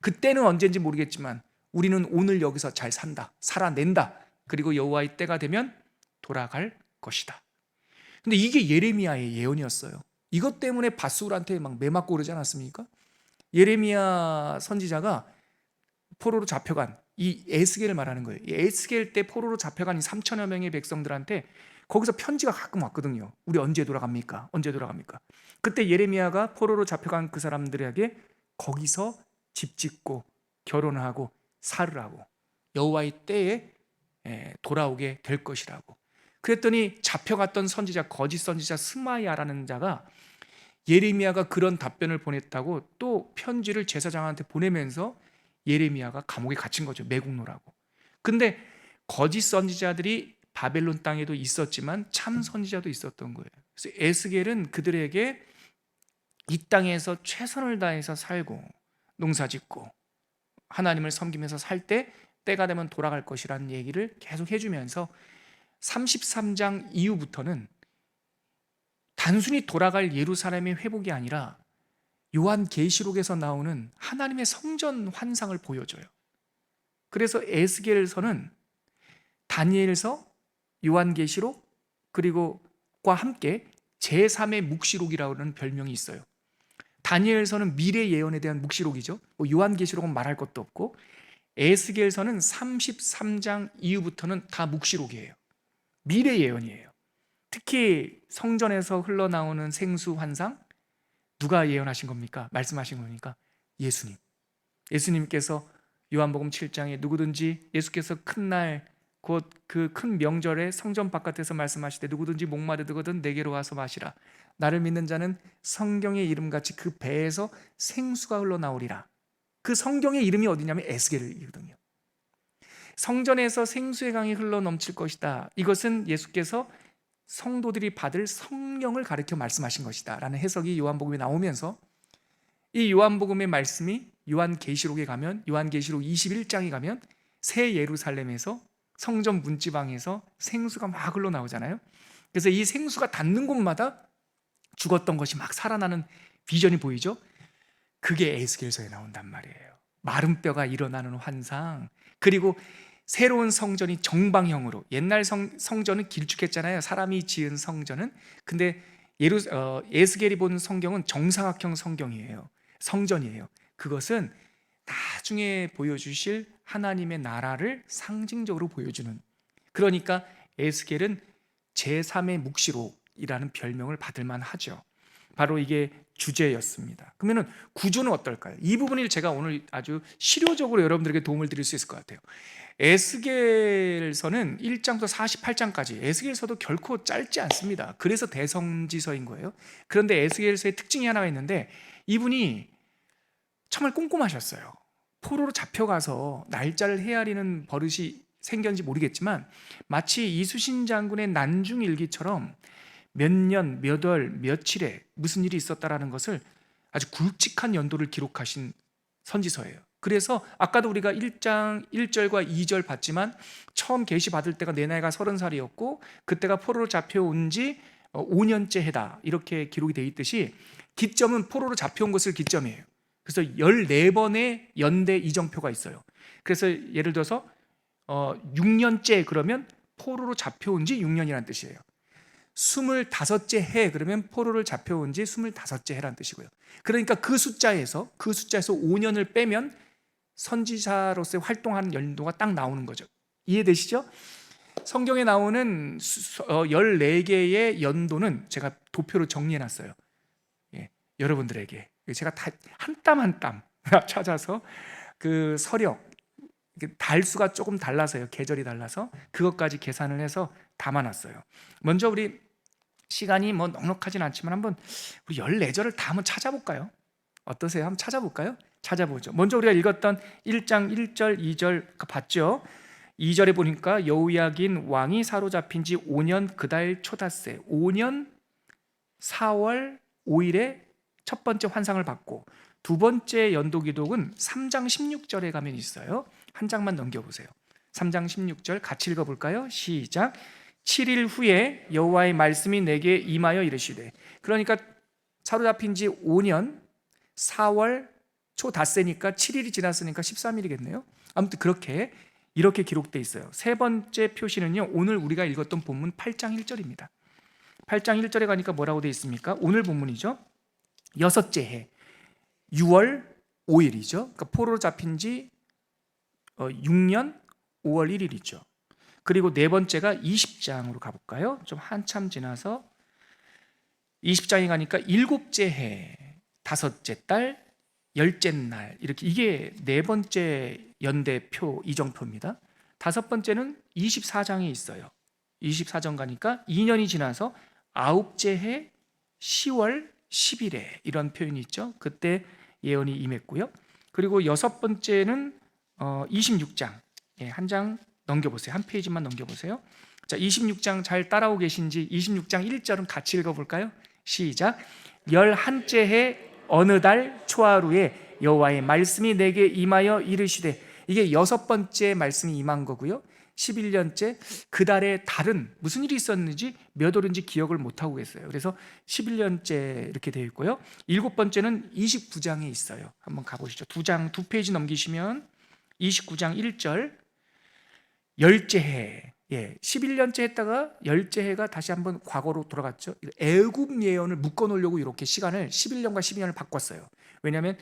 그때는 언제인지 모르겠지만 우리는 오늘 여기서 잘 산다, 살아낸다. 그리고 여호와의 때가 되면 돌아갈 것이다. 근데 이게 예레미야의 예언이었어요. 이것 때문에 밧수울한테 막 매맞고 그러지 않았습니까? 예레미야 선지자가 포로로 잡혀간 이 에스겔을 말하는 거예요. 이 에스겔 때 포로로 잡혀간 이 3천여 명의 백성들한테 거기서 편지가 가끔 왔거든요. 우리 언제 돌아갑니까? 언제 돌아갑니까? 그때 예레미야가 포로로 잡혀간 그 사람들에게 거기서 집 짓고 결혼하고 살으라고, 여호와의 때에 돌아오게 될 것이라고. 그랬더니 잡혀갔던 선지자, 거짓 선지자 스마야라는 자가 예레미야가 그런 답변을 보냈다고 또 편지를 제사장한테 보내면서 예레미야가 감옥에 갇힌 거죠. 매국노라고. 근데 거짓 선지자들이 바벨론 땅에도 있었지만 참 선지자도 있었던 거예요. 그래서 에스겔은 그들에게 이 땅에서 최선을 다해서 살고 농사짓고 하나님을 섬기면서 살 때 때가 되면 돌아갈 것이라는 얘기를 계속 해주면서 33장 이후부터는 단순히 돌아갈 예루살렘의 회복이 아니라 요한계시록에서 나오는 하나님의 성전 환상을 보여줘요. 그래서 에스겔서는 다니엘서, 요한계시록 그리고과 함께 제3의 묵시록이라고 하는 별명이 있어요. 다니엘서는 미래 예언에 대한 묵시록이죠. 요한계시록은 말할 것도 없고, 에스겔서는 33장 이후부터는 다 묵시록이에요. 미래 예언이에요. 특히 성전에서 흘러나오는 생수 환상, 누가 예언하신 겁니까? 말씀하신 겁니까? 예수님. 예수님께서 요한복음 7장에 누구든지 예수께서 큰 날 곧 그 큰 명절에 성전 바깥에서 말씀하실 때 누구든지 목마르거든 내게로 와서 마시라. 나를 믿는 자는 성경의 이름같이 그 배에서 생수가 흘러나오리라. 그 성경의 이름이 어디냐면 에스겔이거든요. 성전에서 생수의 강이 흘러넘칠 것이다. 이것은 예수께서 성도들이 받을 성령을 가르쳐 말씀하신 것이다 라는 해석이 요한복음에 나오면서, 이 요한복음의 말씀이 요한계시록에 가면, 요한계시록 21장에 가면 새 예루살렘에서 성전 문지방에서 생수가 막 흘러나오잖아요. 그래서 이 생수가 닿는 곳마다 죽었던 것이 막 살아나는 비전이 보이죠. 그게 에스겔서에 나온단 말이에요. 마른 뼈가 일어나는 환상, 그리고 새로운 성전이 정방형으로, 옛날 성전은 길쭉했잖아요. 사람이 지은 성전은. 근데 에스겔이 본 성경은 정사각형 성전이에요. 그것은 나중에 보여주실 하나님의 나라를 상징적으로 보여주는, 그러니까 에스겔은 제3의 묵시록이라는 별명을 받을 만하죠. 바로 이게 주제였습니다. 그러면 구조는 어떨까요? 이 부분을 제가 오늘 아주 실효적으로 여러분들에게 도움을 드릴 수 있을 것 같아요. 에스겔서는 1장부터 48장까지, 에스겔서도 결코 짧지 않습니다. 그래서 대성지서인 거예요. 그런데 에스겔서의 특징이 하나가 있는데, 이분이 정말 꼼꼼하셨어요. 포로로 잡혀가서 날짜를 헤아리는 버릇이 생겼는지 모르겠지만, 마치 이수신 장군의 난중일기처럼 몇 년, 몇 월, 며칠에 무슨 일이 있었다라는 것을 아주 굵직한 연도를 기록하신 선지서예요. 그래서 아까도 우리가 1장 1절과 2절 봤지만, 처음 계시 받을 때가 내 나이가 30살이었고 그때가 포로로 잡혀온 지 5년째 해다, 이렇게 기록이 되어 있듯이, 기점은 포로로 잡혀온 것을 기점이에요. 그래서 14번의 연대 이정표가 있어요. 그래서 예를 들어서 6년째 그러면 포로로 잡혀온 지 6년이라는 뜻이에요. 25째 해 그러면 포로를 잡혀온 지 25째 해라는 뜻이고요. 그러니까 그 숫자에서 5년을 빼면 선지자로서의 활동하는 연도가 딱 나오는 거죠. 이해되시죠? 성경에 나오는 14개의 연도는 제가 도표로 정리해놨어요. 예, 여러분들에게 제가 다 한 땀 한 땀 찾아서, 그 서력, 달수가 조금 달라서요, 계절이 달라서 그것까지 계산을 해서 담아놨어요. 먼저 우리 시간이 뭐 넉넉하진 않지만 한번 우리 14절을 다 한번 찾아볼까요? 어떠세요? 한번 찾아볼까요? 찾아보죠. 먼저 우리가 읽었던 1장 1절 2절 봤죠? 2절에 보니까 여호야긴 왕이 사로잡힌 지 5년 그달 초닷새, 5년 4월 5일에 첫 번째 환상을 받고, 두 번째 연도 기록은 3장 16절에 가면 있어요. 한 장만 넘겨보세요. 3장 16절 같이 읽어볼까요? 시작. 7일 후에 여호와의 말씀이 내게 임하여 이르시되, 그러니까 사로잡힌 지 5년 4월 초 닷새니까 7일이 지났으니까 13일이겠네요. 아무튼 이렇게 기록되어 있어요. 세 번째 표시는요, 오늘 우리가 읽었던 본문 8장 1절입니다. 8장 1절에 가니까 뭐라고 되어 있습니까? 오늘 본문이죠. 여섯째 해 6월 5일이죠. 그러니까 포로로 잡힌 지 6년 5월 1일이죠. 그리고 네 번째가 20장으로 가볼까요? 좀 한참 지나서 20장에 가니까 일곱째 해 다섯째 달 열째 날, 이렇게, 이게 네 번째 연대표 이정표입니다. 다섯 번째는 24장에 있어요. 24장 가니까 2년이 지나서 아홉째 해 10월 10일에 이런 표현이 있죠. 그때 예언이 임했고요. 그리고 여섯 번째는 26장, 한 장 넘겨보세요. 한 페이지만 넘겨보세요. 자, 26장 잘 따라오고 계신지 26장 1절은 같이 읽어볼까요? 시작. 11째 해 어느 달 초하루에 여호와의 말씀이 내게 임하여 이르시되, 이게 여섯 번째 말씀이 임한 거고요. 11년째 그 달에 달은 무슨 일이 있었는지 몇 월인지 기억을 못하고 계세요. 그래서 11년째 이렇게 되어 있고요. 일곱 번째는 29장에 있어요. 한번 가보시죠. 두 페이지 넘기시면 29장 1절, 열째 해, 11년째 했다가 열째 해가 다시 한번 과거로 돌아갔죠. 애굽 예언을 묶어놓으려고 이렇게 시간을 11년과 12년을 바꿨어요. 왜냐하면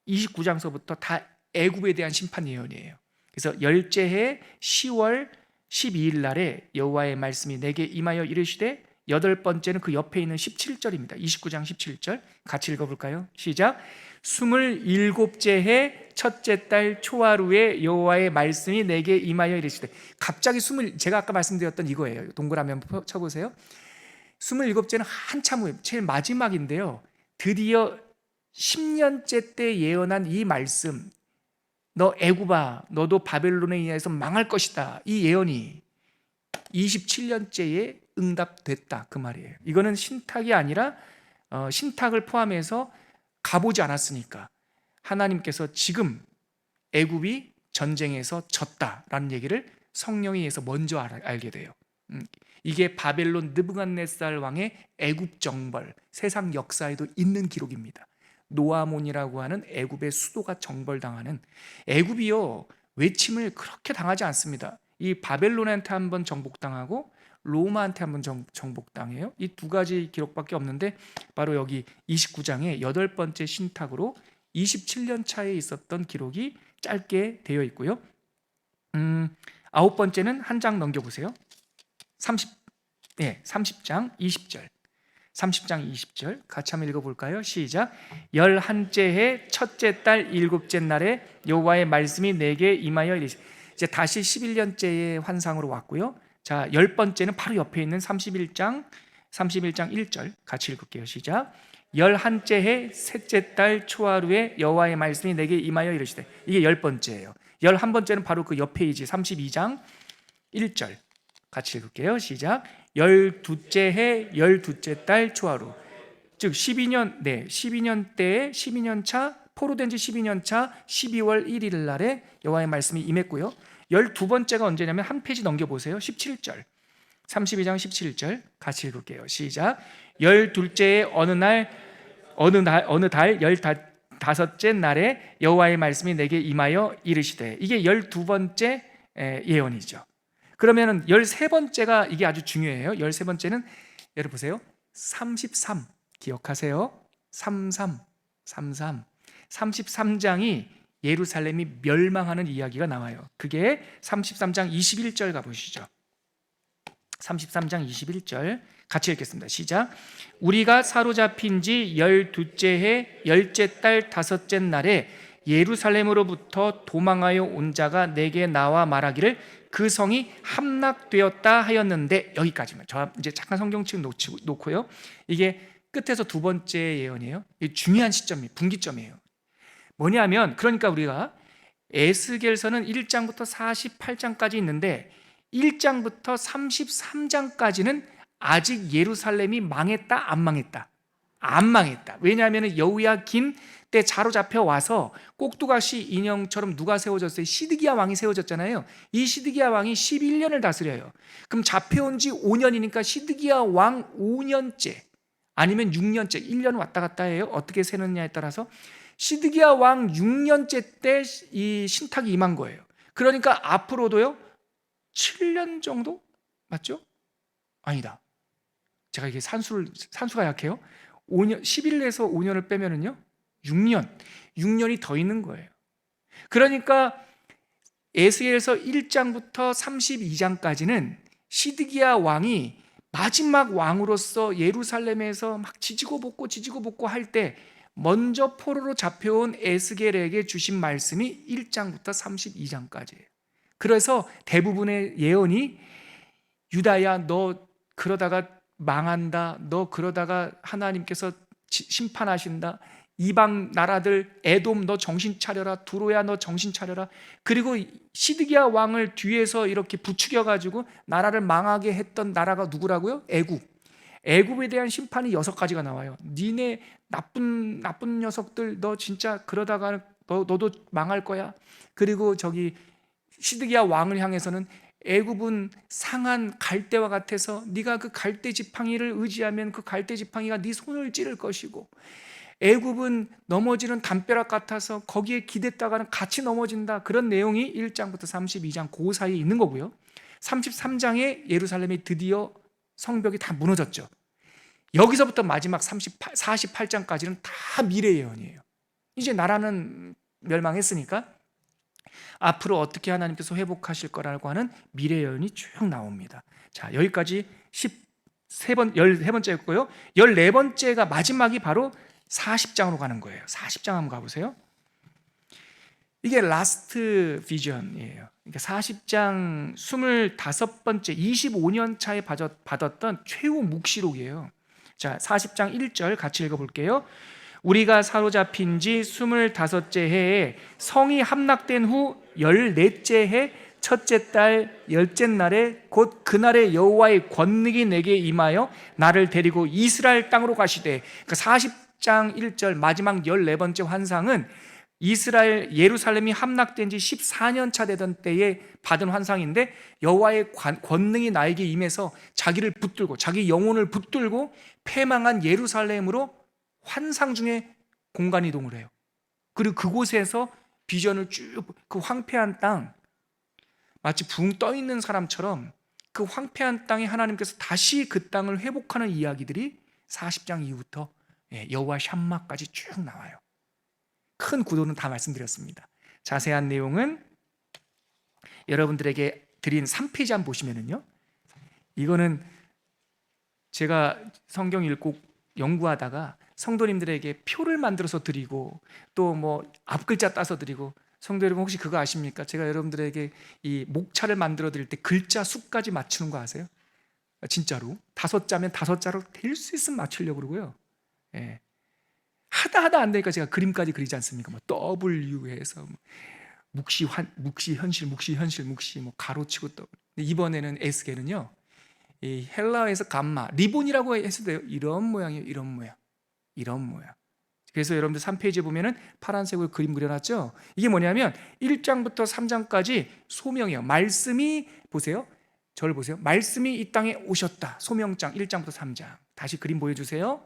29장서부터 다 애굽에 대한 심판 예언이에요. 그래서 열째 해 10월 12일 날에 여호와의 말씀이 내게 임하여 이르시되, 여덟 번째는 그 옆에 있는 17절입니다. 29장 17절 같이 읽어볼까요? 시작. 27째 해 첫째 달 초하루에 여호와의 말씀이 내게 임하여 이르시되, 갑자기 제가 아까 말씀드렸던 이거예요. 동그라미 한번 쳐보세요. 27째는 한참 후에 제일 마지막인데요, 드디어 10년째 때 예언한 이 말씀, 너 애굽아 너도 바벨론에 의해서 망할 것이다, 이 예언이 27년째에 응답됐다, 그 말이에요. 이거는 신탁이 아니라 신탁을 포함해서 가보지 않았으니까 하나님께서 지금 애굽이 전쟁에서 졌다라는 얘기를 성령에 의해서 먼저 알게 돼요. 이게 바벨론 느부갓네살 왕의 애굽 정벌, 세상 역사에도 있는 기록입니다. 노아몬이라고 하는 애굽의 수도가 정벌당하는, 애굽이요 외침을 그렇게 당하지 않습니다. 이 바벨론한테 한번 정복당하고 로마한테 한번 정복당해요. 이 두 가지 기록밖에 없는데 바로 여기 29장의 8번째 신탁으로 27년 차에 있었던 기록이 짧게 되어 있고요. 9번째는 한 장 넘겨보세요. 30장 20절. 30장 20절 같이 한번 읽어볼까요? 시작. 11째 해 첫째 달 7째 날에 여호와의 말씀이 내게 임하여 이르시되. 이제 다시 11년째의 환상으로 왔고요. 자, 10번째는 바로 옆에 있는 31장 1절 같이 읽을게요. 시작. 11째 해 셋째 달 초하루에 여호와의 말씀이 내게 임하여 이르시되. 이게 10번째예요. 11번째는 바로 그 옆에 이지 32장 1절 같이 읽을게요. 시작. 12째 해 12째 달 초하루, 즉 12년 때에 12년 차, 포로된 지 12년 차 12월 1일 날에 여호와의 말씀이 임했고요. 12번째가 언제냐면 한 페이지 넘겨보세요. 17절 32장 17절 같이 읽을게요. 시작. 12째의 어느 달 15째 날에 여호와의 말씀이 내게 임하여 이르시되. 이게 12번째 예언이죠. 그러면은 13번째가 이게 아주 중요해요. 13번째는 여러분 보세요. 33 기억하세요. 33 33장이 예루살렘이 멸망하는 이야기가 나와요. 그게 33장 21절 가보시죠. 33장 21절 같이 읽겠습니다. 시작. 우리가 사로잡힌 지 12째 해 10째 달 5째 날에 예루살렘으로부터 도망하여 온 자가 내게 나와 말하기를 그 성이 함락되었다 하였는데. 여기까지만. 저 이제 잠깐 성경책 놓고요. 이게 끝에서 두 번째 예언이에요. 이게 중요한 시점이 분기점이에요. 뭐냐면, 그러니까 우리가 에스겔서는 1장부터 48장까지 있는데 1장부터 33장까지는 아직 예루살렘이 망했다 안 망했다? 안 망했다. 왜냐하면 여호야긴 때 자로 잡혀 와서 꼭두가시 인형처럼 누가 세워졌어요? 시드기야 왕이 세워졌잖아요. 이 시드기야 왕이 11년을 다스려요. 그럼 잡혀온 지 5년이니까 시드기야 왕 5년째 아니면 6년째, 1년 왔다 갔다 해요. 어떻게 세느냐에 따라서. 시드기야 왕 6년째 때 이 신탁이 임한 거예요. 그러니까 앞으로도요 7년 정도? 맞죠? 아니다. 제가 이게 산수가 약해요. 5년, 11에서 5년을 빼면은요 6년이 더 있는 거예요. 그러니까 에스겔서 1장부터 32장까지는 시드기야 왕이 마지막 왕으로서 예루살렘에서 막 지지고 볶고 할 때 먼저 포로로 잡혀온 에스겔에게 주신 말씀이 1장부터 32장까지예요. 그래서 대부분의 예언이 유다야 너 그러다가 망한다, 너 그러다가 하나님께서 심판하신다, 이방 나라들 에돔 너 정신 차려라, 두로야 너 정신 차려라. 그리고 시드기야 왕을 뒤에서 이렇게 부추겨가지고 나라를 망하게 했던 나라가 누구라고요? 애굽에 대한 심판이 6가지가 나와요. 니네 나쁜 녀석들 너 진짜 그러다가 너도 망할 거야. 그리고 저기 시드기야 왕을 향해서는 애굽은 상한 갈대와 같아서 네가 그 갈대 지팡이를 의지하면 그 갈대 지팡이가 네 손을 찌를 것이고, 애굽은 넘어지는 담벼락 같아서 거기에 기댔다가는 같이 넘어진다. 그런 내용이 1장부터 32장 그 사이에 있는 거고요. 33장에 예루살렘이 드디어 성벽이 다 무너졌죠. 여기서부터 마지막 48장까지는 다 미래 예언이에요. 이제 나라는 멸망했으니까 앞으로 어떻게 하나님께서 회복하실 거라고 하는 미래 예언이 쭉 나옵니다. 자, 여기까지 13번째였고요. 14번째가 마지막이 바로 40장으로 가는 거예요. 40장 한번 가보세요. 이게 라스트 비전이에요. 그러니까 40장 25번째 25년 차에 받았던 최후 묵시록이에요. 자, 40장 1절 같이 읽어볼게요. 우리가 사로잡힌 지 25째 해에 성이 함락된 후 14째 해 첫째 달 10째 날에 곧 그날에 여호와의 권능이 내게 임하여 나를 데리고 이스라엘 땅으로 가시되. 그러니까 40장 1절 마지막 14번째 환상은 예루살렘이 함락된 지 14년 차 되던 때에 받은 환상인데, 여호와의 권능이 나에게 임해서 자기를 붙들고 자기 영혼을 붙들고 패망한 예루살렘으로 환상 중에 공간 이동을 해요. 그리고 그곳에서 비전을 쭉, 그 황폐한 땅, 마치 붕 떠 있는 사람처럼 그 황폐한 땅에 하나님께서 다시 그 땅을 회복하는 이야기들이 40장 이후부터 여호와 샴마까지 쭉 나와요. 큰 구도는 다 말씀드렸습니다. 자세한 내용은 여러분들에게 드린 3페이지 한번 보시면은요, 이거는 제가 성경 읽고 연구하다가 성도님들에게 표를 만들어서 드리고 또 뭐 앞글자 따서 드리고, 성도 여러분 혹시 그거 아십니까? 제가 여러분들에게 이 목차를 만들어 드릴 때 글자 수까지 맞추는 거 아세요? 진짜로 5자면 5자로 될 수 있으면 맞추려고 그러고요. 예. 하다 안 되니까 제가 그림까지 그리지 않습니까? 뭐 W해서 뭐 묵시 현실 뭐 가로치고 또. 이번에는 에스겔은요, 이 헬라어에서 감마 리본이라고 해서 돼요. 이런 모양이에요. 이런 모양. 그래서 여러분들 3페이지에 보면은 파란색으로 그림 그려놨죠. 이게 뭐냐면 1장부터 3장까지 소명이에요. 말씀이, 보세요, 저를 보세요. 말씀이 이 땅에 오셨다. 소명장 1장부터 3장. 다시 그림 보여주세요.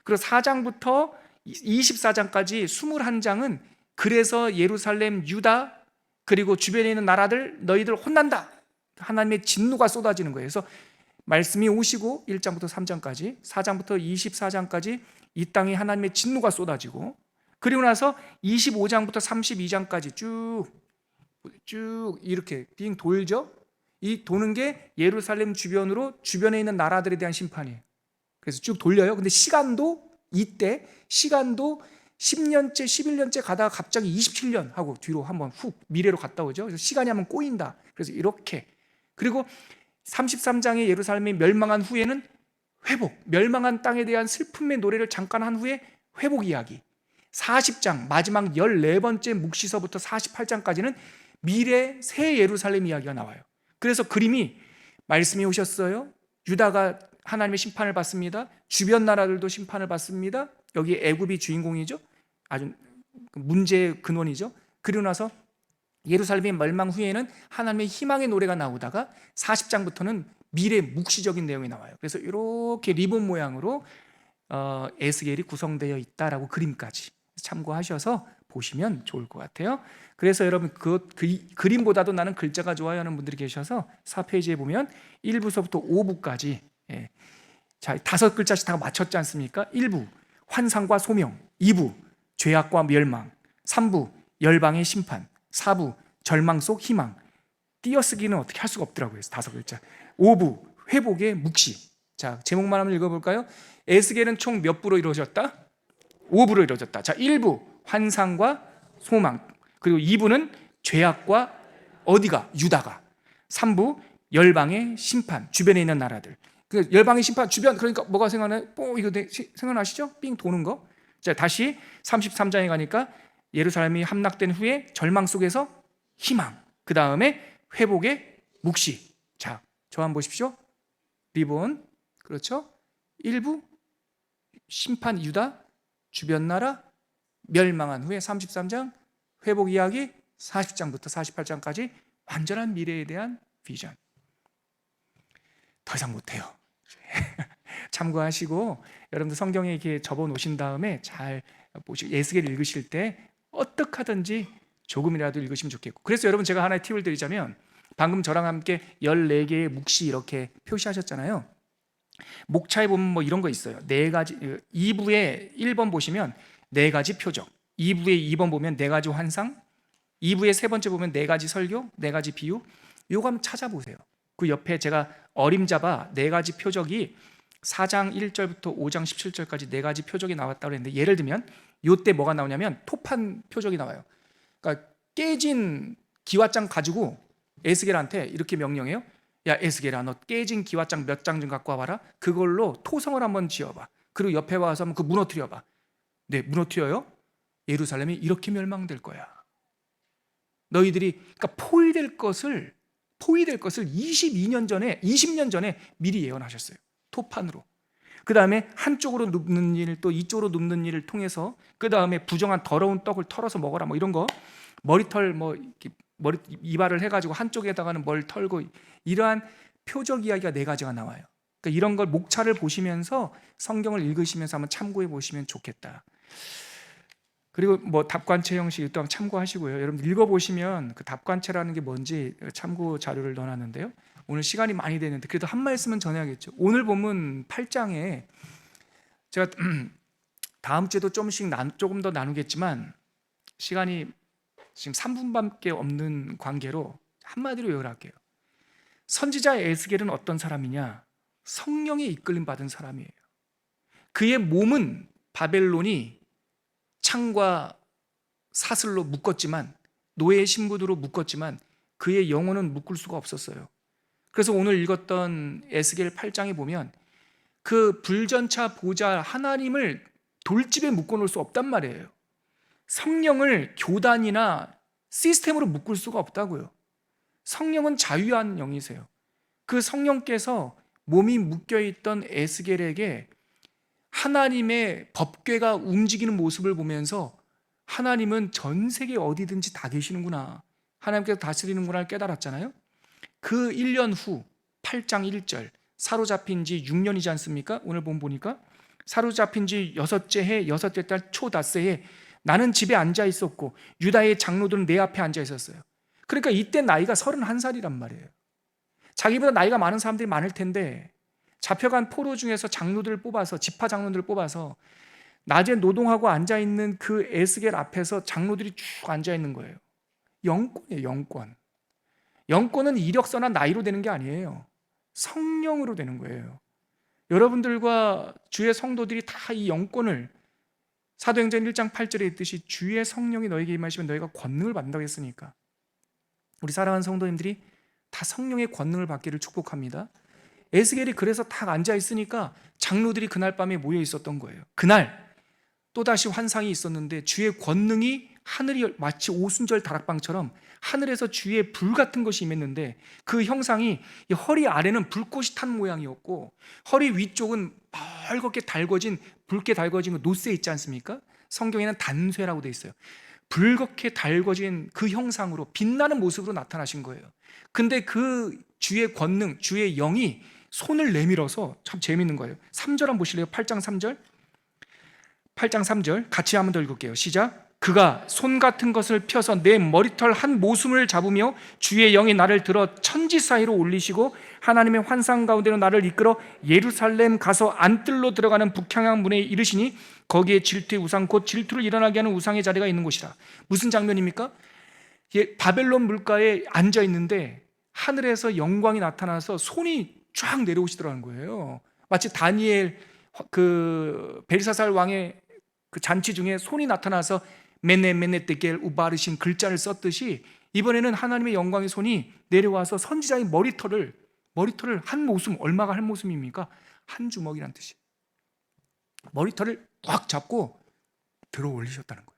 그리고 4장부터 24장까지 21장은 그래서 예루살렘, 유다 그리고 주변에 있는 나라들 너희들 혼난다. 하나님의 진노가 쏟아지는 거예요. 그래서 말씀이 오시고 1장부터 3장까지, 4장부터 24장까지 이 땅에 하나님의 진노가 쏟아지고, 그리고 나서 25장부터 32장까지 쭉 이렇게 빙 돌죠. 이 도는 게 예루살렘 주변으로 주변에 있는 나라들에 대한 심판이에요. 그래서 쭉 돌려요. 근데 시간도 10년째 11년째 가다가 갑자기 27년 하고 뒤로 한번 훅 미래로 갔다 오죠. 그래서 시간이 한번 꼬인다. 그래서 이렇게, 그리고 33장의 예루살렘이 멸망한 후에는 회복, 멸망한 땅에 대한 슬픔의 노래를 잠깐 한 후에 회복 이야기. 40장 마지막 14번째 묵시서부터 48장까지는 미래 새 예루살렘 이야기가 나와요. 그래서 그림이, 말씀이 오셨어요. 유다가 하나님의 심판을 받습니다. 주변 나라들도 심판을 받습니다. 여기 애굽이 주인공이죠. 아주 문제의 근원이죠. 그리고 나서 예루살렘의 멸망 후에는 하나님의 희망의 노래가 나오다가 40장부터는 미래 묵시적인 내용이 나와요. 그래서 이렇게 리본 모양으로 에스겔이 구성되어 있다라고 그림까지 참고하셔서 보시면 좋을 것 같아요. 그래서 여러분 그 그림보다도 나는 글자가 좋아요 하는 분들이 계셔서 4페이지에 보면 1부서부터 5부까지 자, 5글자씩 다 맞췄지 않습니까? 1부 환상과 소명, 2부 죄악과 멸망, 3부 열방의 심판, 4부 절망 속 희망. 띄어쓰기는 어떻게 할 수가 없더라고요. 5글자. 5부 회복의 묵시. 자, 제목만 한번 읽어볼까요? 에스겔은 총 몇 부로 이루어졌다? 5부로 이루어졌다. 자, 1부 환상과 소망, 그리고 2부는 죄악과 어디가? 유다가. 3부 열방의 심판, 주변에 있는 나라들. 그 열방의 심판 주변, 그러니까 뭐가 생각나요? 이거 생각나시죠? 삥 도는 거. 자, 다시 33장에 가니까 예루살렘이 함락된 후에 절망 속에서 희망, 그 다음에 회복의 묵시. 자, 저 한번 보십시오. 리본, 그렇죠? 1부 심판 유다, 주변 나라 멸망한 후에 33장 회복 이야기, 40장부터 48장까지 완전한 미래에 대한 비전. 더 이상 못해요. 참고하시고 여러분들 성경에 이렇게 접어 놓으신 다음에 잘 보시고 에스겔 읽으실 때 어떻게 하든지 조금이라도 읽으시면 좋겠고, 그래서 여러분 제가 하나의 팁을 드리자면, 방금 저랑 함께 14개의 묵시 이렇게 표시하셨잖아요. 목차에 보면 뭐 이런 거 있어요. 4가지. 2부에 1번 보시면 4가지 표적, 2부에 2번 보면 4가지 환상, 2부에 3번째 보면 4가지 설교, 4가지 비유. 요거 한번 찾아보세요. 그 옆에 제가 어림잡아 4가지 표적이 4장 1절부터 5장 17절까지 4가지 표적이 나왔다고 했는데, 예를 들면 요때 뭐가 나오냐면 토판 표적이 나와요. 그러니까 깨진 기와장 가지고 에스겔한테 이렇게 명령해요. 야, 에스겔아, 너 깨진 기와장 몇 장 좀 갖고 와봐라. 그걸로 토성을 한번 지어봐. 그리고 옆에 와서 한번 그 무너뜨려봐. 네, 무너뜨려요. 예루살렘이 이렇게 멸망될 거야. 너희들이, 그러니까 포위될 것을 20년 전에 미리 예언하셨어요. 토판으로. 그 다음에 한쪽으로 눕는 일, 또 이쪽으로 눕는 일을 통해서, 그 다음에 부정한 더러운 떡을 털어서 먹어라, 뭐 이런 거, 머리털 뭐 이렇게 머리 이발을 해가지고 한쪽에다가는 뭘 털고, 이러한 표적 이야기가 4가지가 나와요. 그러니까 이런 걸 목차를 보시면서 성경을 읽으시면서 한번 참고해 보시면 좋겠다. 그리고 뭐 답관체 형식 또한 참고하시고요. 여러분 읽어보시면 그 답관체라는 게 뭔지 참고 자료를 넣어놨는데요. 오늘 시간이 많이 되는데 그래도 한 말씀은 전해야겠죠. 오늘 본문 8장에 제가 다음 주에도 조금 더 나누겠지만 시간이 지금 3분밖에 없는 관계로 한마디로 요약을 할게요. 선지자 에스겔은 어떤 사람이냐? 성령에 이끌림 받은 사람이에요. 그의 몸은 바벨론이 창과 사슬로 묶었지만, 노예 신부로 묶었지만 그의 영혼은 묶을 수가 없었어요. 그래서 오늘 읽었던 에스겔 8장에 보면 그 불전차 보좌 하나님을 돌집에 묶어놓을 수 없단 말이에요. 성령을 교단이나 시스템으로 묶을 수가 없다고요. 성령은 자유한 영이세요. 그 성령께서 몸이 묶여있던 에스겔에게 하나님의 법궤가 움직이는 모습을 보면서 하나님은 전 세계 어디든지 다 계시는구나, 하나님께서 다스리는구나를 깨달았잖아요. 그 1년 후 8장 1절, 사로잡힌 지 6년이지 않습니까? 오늘 보니까 사로잡힌 지 6째 해 6째 달 초닷새에 나는 집에 앉아 있었고 유다의 장로들은 내 앞에 앉아 있었어요. 그러니까 이때 나이가 31살이란 말이에요. 자기보다 나이가 많은 사람들이 많을 텐데 잡혀간 포로 중에서 장로들을 뽑아서, 지파 장로들을 뽑아서 낮에 노동하고 앉아있는 그 에스겔 앞에서 장로들이 쭉 앉아있는 거예요. 영권이에요. 영권. 영권은 이력서나 나이로 되는 게 아니에요. 성령으로 되는 거예요. 여러분들과 주의 성도들이 다 이 영권을, 사도행전 1장 8절에 있듯이 주의 성령이 너에게 임하시면 너희가 권능을 받는다고 했으니까 우리 사랑하는 성도님들이 다 성령의 권능을 받기를 축복합니다. 에스겔이 그래서 딱 앉아 있으니까 장로들이 그날 밤에 모여 있었던 거예요. 그날 또다시 환상이 있었는데 주의 권능이 하늘이 마치 오순절 다락방처럼 하늘에서 주의 불 같은 것이 임했는데 그 형상이 허리 아래는 불꽃이 탄 모양이었고 허리 위쪽은 벌겋게 달궈진, 붉게 달궈진 노쇠 있지 않습니까? 성경에는 단쇠라고 되어 있어요. 붉게 달궈진 그 형상으로 빛나는 모습으로 나타나신 거예요. 근데 그 주의 권능, 주의 영이 손을 내밀어서, 참 재밌는 거예요. 3절 한번 보실래요? 8장 3절. 8장 3절 같이 한번 더 읽을게요. 시작. 그가 손 같은 것을 펴서 내 머리털 한 모순을 잡으며 주의 영이 나를 들어 천지 사이로 올리시고 하나님의 환상 가운데로 나를 이끌어 예루살렘 가서 안뜰로 들어가는 북향양 문에 이르시니 거기에 질투의 우상, 곧 질투를 일어나게 하는 우상의 자리가 있는 곳이라. 무슨 장면입니까? 바벨론 물가에 앉아 있는데 하늘에서 영광이 나타나서 손이 쫙 내려오시더라는 거예요. 마치 다니엘 그 벨사살 왕의 그 잔치 중에 손이 나타나서 메네 데겔 우바르신 글자를 썼듯이 이번에는 하나님의 영광의 손이 내려와서 선지자의 머리털을 한 모순, 얼마가 한 모순입니까? 한 주먹이란 뜻이에요. 머리털을 꽉 잡고 들어 올리셨다는 거예요.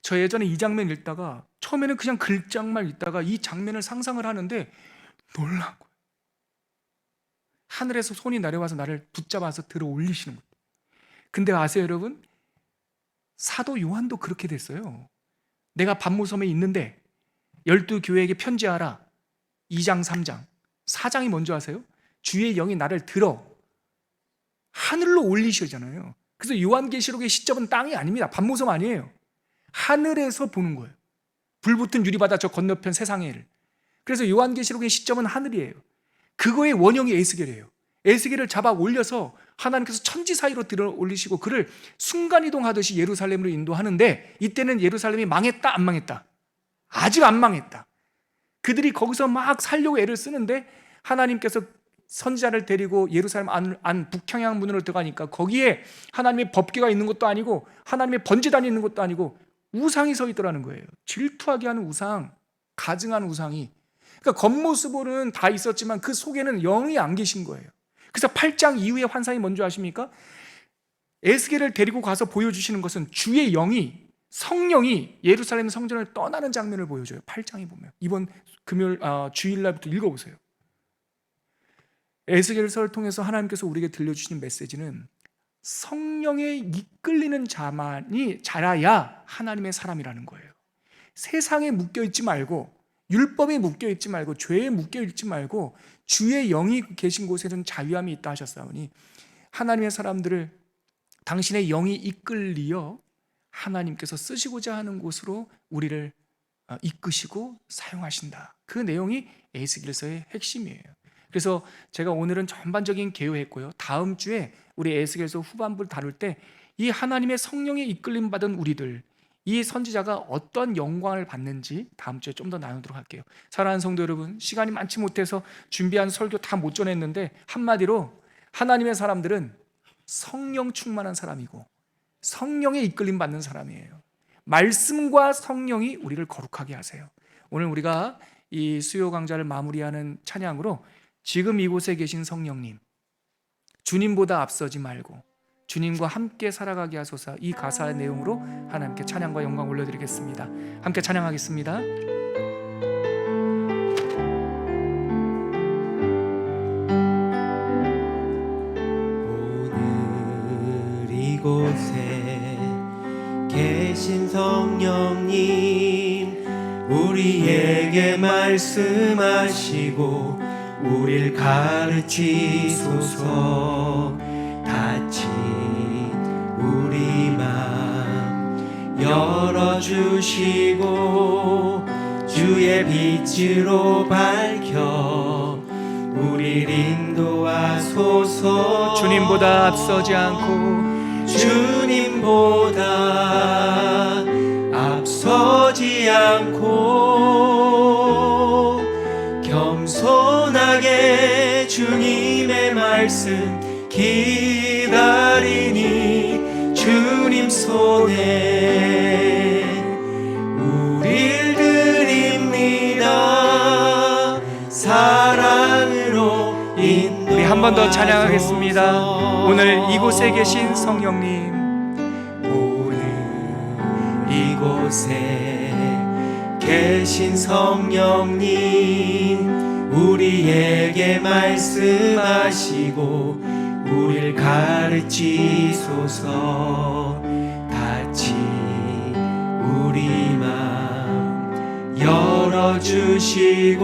저 예전에 이 장면 읽다가 처음에는 그냥 글장만 읽다가 이 장면을 상상을 하는데 놀란 거예요. 하늘에서 손이 내려와서 나를 붙잡아서 들어 올리시는 거예요. 근데 아세요 여러분? 사도 요한도 그렇게 됐어요. 내가 반모섬에 있는데 12교회에게 편지하라. 2장 3장 4장이 뭔지 아세요? 주의 영이 나를 들어 하늘로 올리시잖아요. 그래서 요한계시록의 시점은 땅이 아닙니다. 반모섬 아니에요. 하늘에서 보는 거예요. 불붙은 유리바다 저 건너편 세상에를. 그래서 요한계시록의 시점은 하늘이에요. 그거의 원형이 에스겔이에요. 에스겔을 잡아 올려서 하나님께서 천지 사이로 들어 올리시고 그를 순간이동하듯이 예루살렘으로 인도하는데 이때는 예루살렘이 망했다 안 망했다? 아직 안 망했다. 그들이 거기서 막 살려고 애를 쓰는데 하나님께서 선지자를 데리고 예루살렘 안 북향양 문으로 들어가니까 거기에 하나님의 법궤가 있는 것도 아니고 하나님의 번제단이 있는 것도 아니고 우상이 서 있더라는 거예요. 질투하게 하는 우상, 가증한 우상이. 그러니까 겉모습으로는 다 있었지만 그 속에는 영이 안 계신 거예요. 그래서 8장 이후의 환상이 뭔지 아십니까? 에스겔을 데리고 가서 보여주시는 것은 주의 영이, 성령이 예루살렘 성전을 떠나는 장면을 보여줘요. 8장에 보면 이번 금요일 주일날부터 읽어보세요. 에스겔서를 통해서 하나님께서 우리에게 들려주시는 메시지는 성령에 이끌리는 자만이 자라야 하나님의 사람이라는 거예요. 세상에 묶여있지 말고 율법에 묶여있지 말고 죄에 묶여있지 말고 주의 영이 계신 곳에는 자유함이 있다 하셨사오니 하나님의 사람들을 당신의 영이 이끌리어 하나님께서 쓰시고자 하는 곳으로 우리를 이끄시고 사용하신다. 그 내용이 에스겔서의 핵심이에요. 그래서 제가 오늘은 전반적인 개요했고요, 다음 주에 우리 에스겔서 후반부를 다룰 때 이 하나님의 성령에 이끌림 받은 우리들, 이 선지자가 어떤 영광을 받는지 다음 주에 좀 더 나누도록 할게요. 사랑하는 성도 여러분, 시간이 많지 못해서 준비한 설교 다 못 전했는데 한마디로 하나님의 사람들은 성령 충만한 사람이고 성령에 이끌림 받는 사람이에요. 말씀과 성령이 우리를 거룩하게 하세요. 오늘 우리가 이 수요 강좌를 마무리하는 찬양으로 지금 이곳에 계신 성령님, 주님보다 앞서지 말고 주님과 함께 살아가게 하소서, 이 가사의 내용으로 하나님께 찬양과 영광 올려드리겠습니다. 함께 찬양하겠습니다.
오늘 이곳에 계신 성령님, 우리에게 말씀하시고 우릴 가르치소서. 닫힌 우리 맘 열어주시고 주의 빛으로 밝혀 우릴 인도하소서.
주님보다 앞서지 않고
주님보다 앞서지 않고 겸손하게 주님의 말씀 기다리니 주님 손에 우릴 드립니다. 사랑으로 인도하소서.
우리 한 번 더 찬양하겠습니다. 오늘 이곳에 계신 성령님,
오늘 이곳에 계신 성령님, 우리에게 말씀하시고 우릴 가르치소서. 닫힌 우리 맘 열어주시고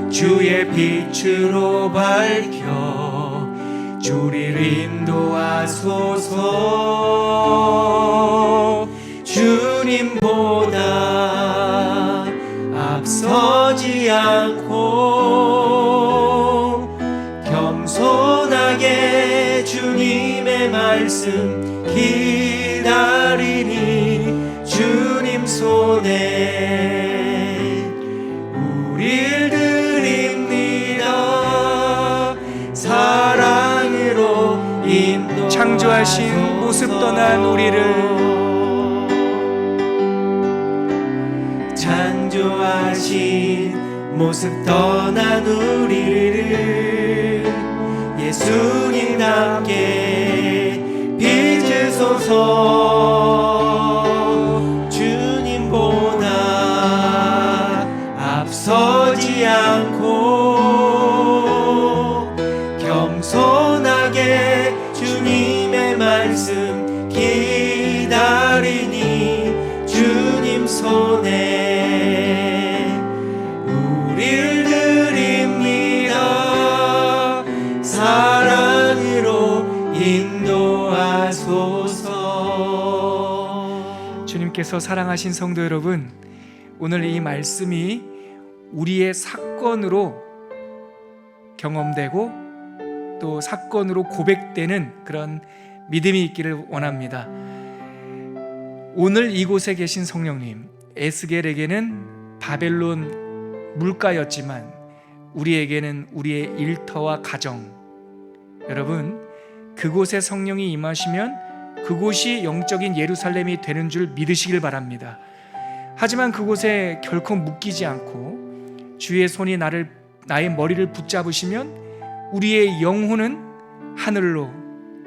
주의 빛으로 밝혀 주를 인도하소서. 주님보다 앞서지 않고 겸손하게 주님의 말씀 기다리니 주님 손에 우릴 드립니다. 사랑으로 인도하소서.
창조하신 모습 떠난 우리를,
창조하신 모습 떠난 우리를 예수님답게 빚으소서. 주님보다 앞서지 않고 겸손하게 주님의 말씀 기다리니 주님 손에 우릴 드립니다. 사랑으로 인도하소서.
주님께서 사랑하신 성도 여러분, 오늘 이 말씀이 우리의 사건으로 경험되고 또 사건으로 고백되는 그런 믿음이 있기를 원합니다. 오늘 이곳에 계신 성령님, 에스겔에게는 바벨론 물가였지만 우리에게는 우리의 일터와 가정, 여러분, 그곳에 성령이 임하시면 그곳이 영적인 예루살렘이 되는 줄 믿으시길 바랍니다. 하지만 그곳에 결코 묶이지 않고 주의 손이 나의 머리를 붙잡으시면 우리의 영혼은 하늘로,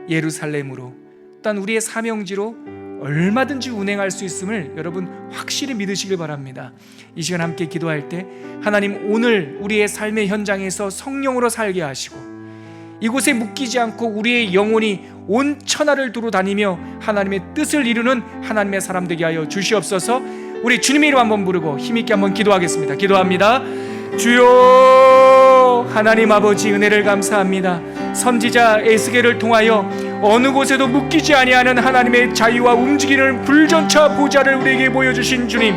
예루살렘으로, 또한 우리의 사명지로 얼마든지 운행할 수 있음을 여러분 확실히 믿으시길 바랍니다. 이 시간 함께 기도할 때 하나님, 오늘 우리의 삶의 현장에서 성령으로 살게 하시고 이곳에 묶이지 않고 우리의 영혼이 온 천하를 두루 다니며 하나님의 뜻을 이루는 하나님의 사람 되게 하여 주시옵소서. 우리 주님의 이름 한번 부르고 힘있게 한번 기도하겠습니다. 기도합니다. 주여, 하나님 아버지, 은혜를 감사합니다. 선지자 에스겔을 통하여 어느 곳에도 묶이지 아니하는 하나님의 자유와 움직이는 불전차 보좌를 우리에게 보여주신 주님,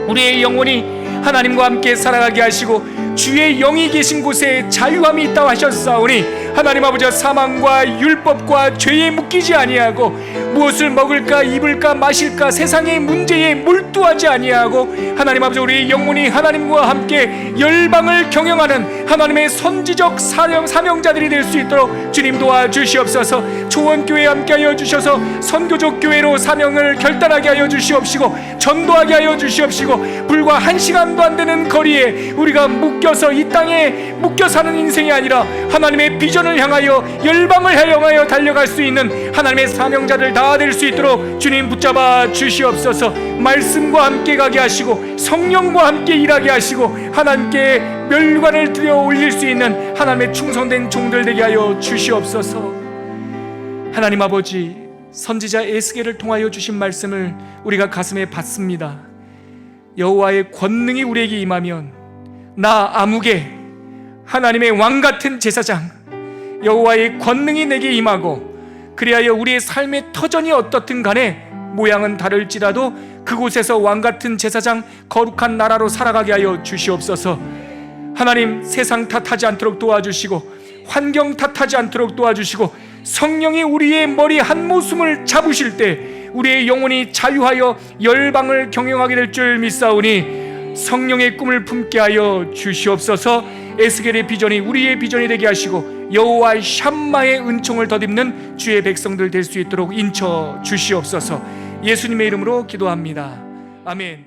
우리의 영혼이 하나님과 함께 살아가게 하시고 주의 영이 계신 곳에 자유함이 있다고 하셨사오니 하나님 아버지, 사망과 율법과 죄에 묶이지 아니하고 무엇을 먹을까 입을까 마실까 세상의 문제에 몰두하지 아니하고 하나님 아버지, 우리의 영혼이 하나님과 함께 열방을 경영하는 하나님의 선지적 사명자들이 될 수 있도록 주님 도와주시옵소서. 초원교회에 함께하여 주셔서 선교적 교회로 사명을 결단하게 하여 주시옵시고 전도하게 하여 주시옵시고, 불과 1시간도 안 되는 거리에 우리가 묶여서 이 땅에 묶여 사는 인생이 아니라 하나님의 비전을 향하여 열방을 향하여 달려갈 수 있는 하나님의 사명자들 다 될 수 있도록 주님 붙잡아 주시옵소서. 말씀과 함께 가게 하시고 성령과 함께 일하게 하시고 하나님께 멸관을 들여 올릴 수 있는 하나님의 충성된 종들 되게 하여 주시옵소서. 하나님 아버지, 선지자 에스겔을 통하여 주신 말씀을 우리가 가슴에 받습니다. 여호와의 권능이 우리에게 임하면 나 아무개 하나님의 왕같은 제사장 여호와의 권능이 내게 임하고, 그리하여 우리의 삶의 터전이 어떻든 간에 모양은 다를지라도 그곳에서 왕같은 제사장 거룩한 나라로 살아가게 하여 주시옵소서. 하나님, 세상 탓하지 않도록 도와주시고 환경 탓하지 않도록 도와주시고 성령이 우리의 머리 한 모순을 잡으실 때 우리의 영혼이 자유하여 열방을 경영하게 될 줄 믿사오니 성령의 꿈을 품게 하여 주시옵소서. 에스겔의 비전이 우리의 비전이 되게 하시고 여호와의 샴마의 은총을 덧입는 주의 백성들 될 수 있도록 인쳐 주시옵소서. 예수님의 이름으로 기도합니다. 아멘.